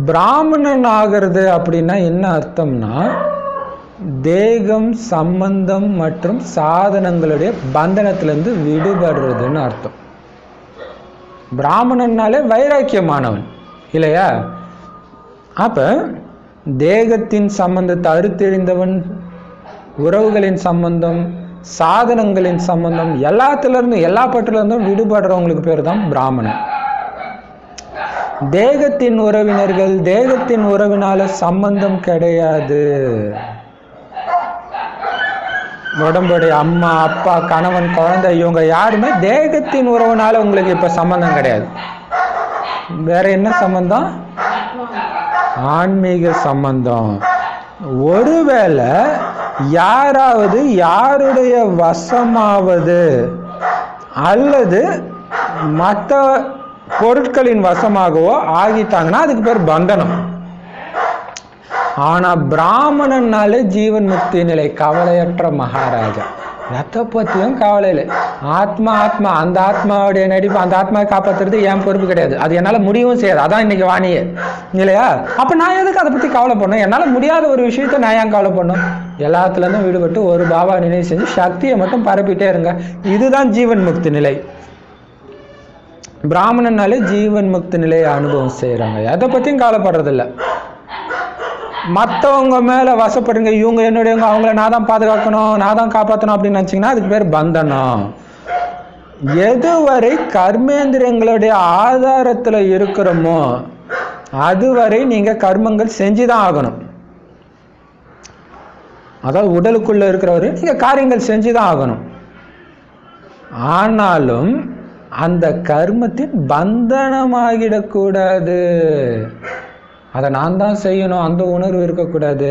பிராமணன் ஆகிறது அப்படின்னா என்ன அர்த்தம்னா, தேகம் சம்பந்தம் மற்றும் சாதனங்களுடைய பந்தனத்திலிருந்து விடுபடுறதுன்னு அர்த்தம். பிராமணன்னாலே வைராக்கியமானவன், இல்லையா? அப்ப தேகத்தின் சம்பந்தத்தை அறுத்தெறிந்தவன், உறவுகளின் சம்பந்தம், சாதனங்களின் சம்பந்தம், எல்லாத்திலிருந்தும் எல்லா பற்றிலிருந்தும் விடுபடுறவங்களுக்கு பேர் தான் பிராமணன். தேகத்தின் உறவினர்கள், தேகத்தின் உறவினால சம்பந்தம் கிடையாது. உடம்புடைய அம்மா அப்பா கணவன் குழந்தை இவங்க யாருமே தேகத்தின் உறவுனால உங்களுக்கு இப்ப சம்பந்தம் கிடையாது. வேற என்ன சம்பந்தம்? ஆன்மீக சம்பந்தம். ஒருவேளை யாராவது யாருடைய வசமாவது அல்லது மற்ற பொருட்களின் வசமாகவோ ஆகிட்டாங்கன்னா அதுக்கு பேர் பந்தனம். ஆனா பிராமணன்னாலே ஜீவன் முக்தி நிலை, கவலையற்ற மகாராஜா, எதை பத்தியும் கவலை இல்லை. ஆத்மா ஆத்மா, அந்த ஆத்மாவுடைய நடிப்பு, அந்த ஆத்மாவை காப்பாற்றுறது என் பொறுப்பு கிடையாது, அது என்னால முடியவும் செய்யாது. அதான் இன்னைக்கு வாணியே, இல்லையா? அப்ப நான் எதுக்கு அதை பத்தி கவலை பண்ணணும்? என்னால முடியாத ஒரு விஷயத்த நான் ஏன் கவலை பண்ணும்? எல்லாத்துல இருந்தும் விடுபட்டு ஒரு பாபா நினைவு செஞ்சு சக்தியை மட்டும் பரப்பிட்டே இருங்க. இதுதான் ஜீவன் முக்தி நிலை. பிராமணனாலே ஜீவன் முக்தி நிலையை அனுபவம் செய்யறாங்க, எதை பத்தியும் கவலைப்படுறதில்ல. மற்றவங்க மேல வசப்படுங்க, இவங்க என்னுடையவங்க, அவங்கள நான் தான் பாதுகாக்கணும், நான் தான் காப்பாற்றணும் அப்படின்னு நினைச்சீங்கன்னா அதுக்கு பேர் பந்தனம். எதுவரை கர்மேந்திரியங்களுடைய ஆதாரத்துல இருக்கிறோமோ அதுவரை நீங்க கர்மங்கள் செஞ்சுதான் ஆகணும். அதாவது உடலுக்குள்ள இருக்கிறவரு நீங்க காரியங்கள் செஞ்சுதான் ஆகணும். ஆனாலும் அந்த கர்மத்தின் பந்தனமாகிடக்கூடாது. அதை நான் தான் செய்யணும் அந்த உணர்வு இருக்கக்கூடாது.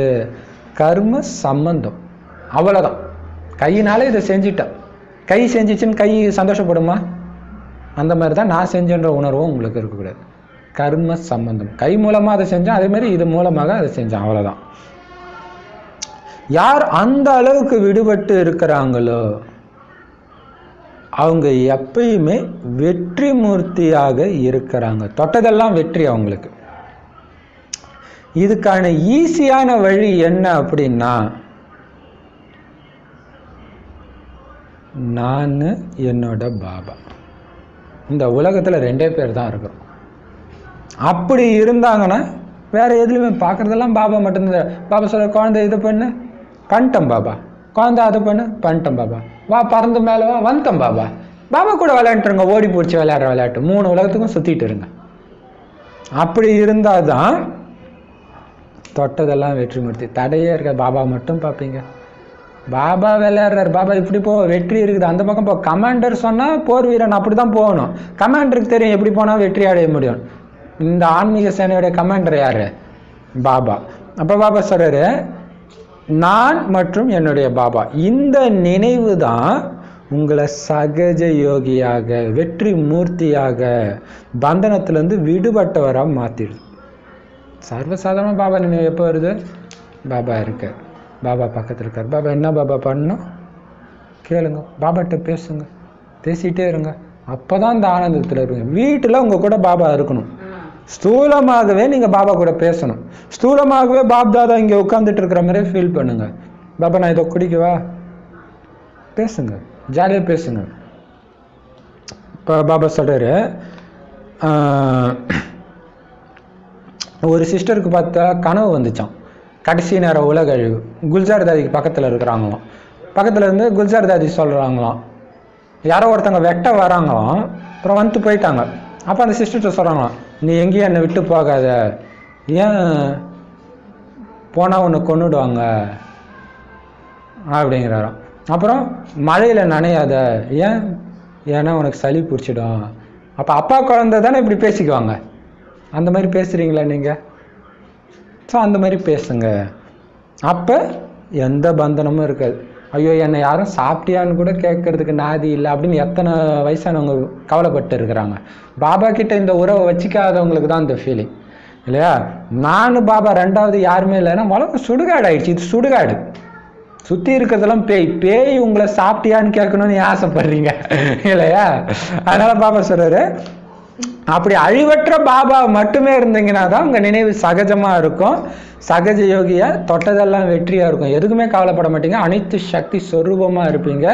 கர்ம சம்பந்தம், அவ்வளோதான். கையினால இதை செஞ்சிட்டேன், கை செஞ்சிச்சுன்னு கை சந்தோஷப்படுமா? அந்த மாதிரி தான் நான் செஞ்சேன்ற உணர்வும் உங்களுக்கு இருக்கக்கூடாது. கர்ம சம்பந்தம், கை மூலமாக அதை செஞ்சேன், அதே மாதிரி இது மூலமாக அதை செஞ்சேன், அவ்வளோதான். யார் அந்த அளவுக்கு விடுபட்டு இருக்கிறாங்களோ அவங்க எப்பயுமே வெற்றி மூர்த்தியாக இருக்கிறாங்க. தொட்டதெல்லாம் வெற்றி அவங்களுக்கு. இதுக்கான ஈஸியான வழி என்ன அப்படின்னா, நான் என்னோட பாபா. இந்த உலகத்தில் 2 பேர் தான் இருக்கிறோம். அப்படி இருந்தாங்கன்னா வேறு எதுலையுமே பார்க்குறதெல்லாம் பாபா மட்டும்தான். பாபா சொல்ற குழந்தை இது பண்ணு, பண்ணிட்டேன் பாபா. குழந்தை அதை பண்ணு, பண்ணிட்டேன் பாபா. வா பறந்து மேலே வா, வந்துட்டேன் பாபா. பாபா கூட விளையாண்டுருங்க, ஓடி பிடிச்சி விளையாடுற விளையாட்டு 3 உலகத்துக்கும் சுற்றிட்டு இருங்க. அப்படி இருந்தால் தான் தொட்டதெல்லாம் வெற்றி மூர்த்தி. தடையே இருக்க பாபா மட்டும் பார்ப்பீங்க. பாபா விளையாடுறாரு, பாபா இப்படி போ, வெற்றி இருக்குது, அந்த பக்கம் போ. கமாண்டர் சொன்னால் போர் வீரன் அப்படி தான் போகணும். கமாண்டருக்கு தெரியும் எப்படி போனால் வெற்றி அடைய முடியும். இந்த ஆன்மீக சேனையுடைய கமாண்டர் யார்? பாபா. அப்போ பாபா சொல்கிறாரு, நான் மற்றும் என்னுடைய பாபா. இந்த நினைவு தான் உங்களை சகஜ யோகியாக, வெற்றி மூர்த்தியாக, பந்தனத்திலேருந்து விடுபட்டவராக மாற்றிடுது. சர்வசாதாரணமாக பாபா நினைவு எப்போ வருது? பாபா இருக்கார், பாபா பக்கத்தில் இருக்கார். பாபா என்ன பாபா பண்ணணும் கேளுங்க, பாபாட்ட பேசுங்க, பேசிகிட்டே இருங்க. அப்போ தான் இந்த ஆனந்தத்தில் இருங்க. வீட்டில் உங்கள் கூட பாபா இருக்கணும். ஸ்தூலமாகவே நீங்கள் பாபா கூட பேசணும். ஸ்தூலமாகவே பாப்தாதா இங்கே உட்காந்துட்டு இருக்கிற மாதிரி ஃபீல் பண்ணுங்க. பாபா நான் இதை குடிக்கவா, பேசுங்க, ஜாலியாக பேசுங்க. இப்போ பாபா சொல்கிறாரு, ஒரு சிஸ்டருக்கு பார்த்தா கனவு வந்துச்சான். கடைசி நேரம் உலக அழிவு. குல்ஜார் தாதிக்கு பக்கத்தில் இருக்கிறாங்களாம். பக்கத்தில் இருந்து குல்ஜார் தாதி சொல்கிறாங்களாம், யாரோ ஒருத்தவங்க வெட்ட வராங்களாம். அப்புறம் வந்துட்டு போயிட்டாங்க. அப்போ அந்த சிஸ்டர்கிட்ட சொல்கிறாங்களாம், நீ எங்கேயும் என்னை விட்டு போகாத, ஏன் போனால் உன்னை கொன்னுடுவாங்க அப்படிங்கிறாராம். அப்புறம் மழையில் நனையாத, ஏன்னா உனக்கு சளி பிடிச்சிடும். அப்போ அப்பா குழந்தை தானே இப்படி பேசிக்குவாங்க. அந்த மாதிரி பேசுகிறீங்களா நீங்கள்? ஸோ அந்த மாதிரி பேசுங்க. அப்போ எந்த பந்தனமும் இருக்காது. ஐயோ என்னை யாரும் சாப்பிட்டியான்னு கூட கேட்கறதுக்கு நாதி இல்லை அப்படின்னு எத்தனை வயசானவங்க கவலைப்பட்டு இருக்கிறாங்க. பாபா கிட்ட இந்த உறவை வச்சுக்காதவங்களுக்கு தான் இந்த ஃபீலிங் இல்லையா? நானும் பாபா ரெண்டாவது யாருமே இல்லைன்னா உலகம் சுடுகாடு ஆயிடுச்சு. இது சுடுகாடு. சுற்றி இருக்கிறதெல்லாம் பேய் உங்களை சாப்பிட்டியான்னு கேட்கணும்னு ஆசைப்படுறீங்க இல்லையா? அதனால பாபா சொல்றாரு, அப்படி அழிவற்ற பாபா மட்டுமே இருந்தீங்கன்னா தான் உங்கள் நினைவு சகஜமாக இருக்கும். சகஜ யோகியா, தொட்டதெல்லாம் வெற்றியாக இருக்கும். எதுக்குமே கவலைப்பட மாட்டீங்க. அனைத்து சக்தி சொரூபமாக இருப்பீங்க.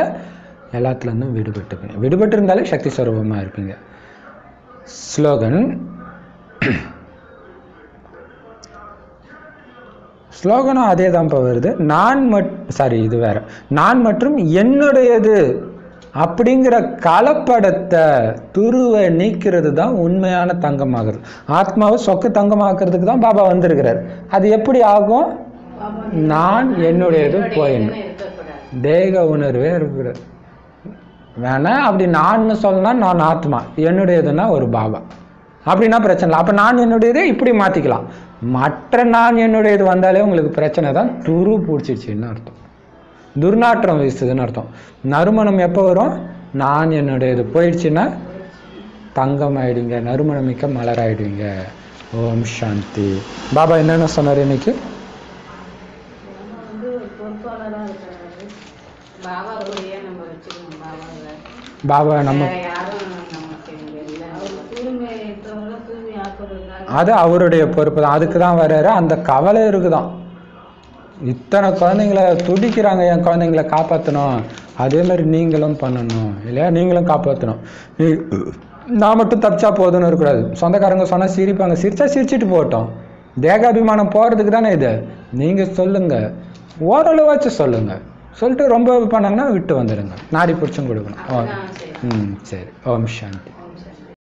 எல்லாத்துலேருந்தும் விடுபட்டுப்பீங்க. விடுபட்டு இருந்தாலே சக்தி சொரூபமாக இருப்பீங்க. ஸ்லோகன் ஸ்லோகனும் அதே தான்ப்பா வருது. இது வேற. நான் மற்றும் என்னுடையது அப்படிங்கிற கலப்படத்தை துருவை நீக்கிறது தான் உண்மையான தங்கமாகிறது. ஆத்மாவை சொக்கு தங்கமாக்குறதுக்கு தான் பாபா வந்திருக்கிறார். அது எப்படி ஆகும்? நான் என்னுடையது போயிடணும், தேக உணர்வே இருக்கிறது. வேணா அப்படி நான் சொல்லணும்னா நான் ஆத்மா, என்னுடையதுன்னா ஒரு பாபா, அப்படின்னா பிரச்சனை இல்லை. அப்போ நான் என்னுடையதே இப்படி மாற்றிக்கலாம். மற்ற நான் என்னுடையது வந்தாலே உங்களுக்கு பிரச்சனை தான். துரு பிடிச்சிடுச்சின்னு அர்த்தம், துர்நாற்றம் வீசுதுன்னு அர்த்தம். நறுமணம் எப்போ வரும்? நான் என்னுடையது போயிடுச்சுன்னா தங்கம் ஆயிடுவீங்க, நறுமணமிக்க மலர் ஆயிடுவீங்க. ஓம் சாந்தி. பாபா என்னென்ன சொன்னார் இன்னைக்கு? பாபா நம்ம அது அவருடைய பொறுப்பு தான். அதுக்கு தான் வர்றாரு. அந்த கவலை இருக்குதான். இத்தனை குழந்தைங்கள துடிக்கிறாங்க, என் குழந்தைங்கள காப்பாற்றணும், அதே மாதிரி நீங்களும் பண்ணணும் இல்லையா? நீங்களும் காப்பாற்றணும். நான் மட்டும் தப்பிச்சா போதுன்னு இருக்கக்கூடாது. சொந்தக்காரங்க சொன்னால் சிரிப்பாங்க, சிரிச்சா சிரிச்சிட்டு போட்டோம். தேகாபிமானம் போகிறதுக்கு தானே இது. நீங்கள் சொல்லுங்கள், ஓரளவாச்சும் சொல்லுங்கள். சொல்லிட்டு ரொம்ப பண்ணாங்கன்னா விட்டு வந்துடுங்க. நாடி பிடிச்சும் கொடுக்கணும். சரி. ஓம் சாந்தி.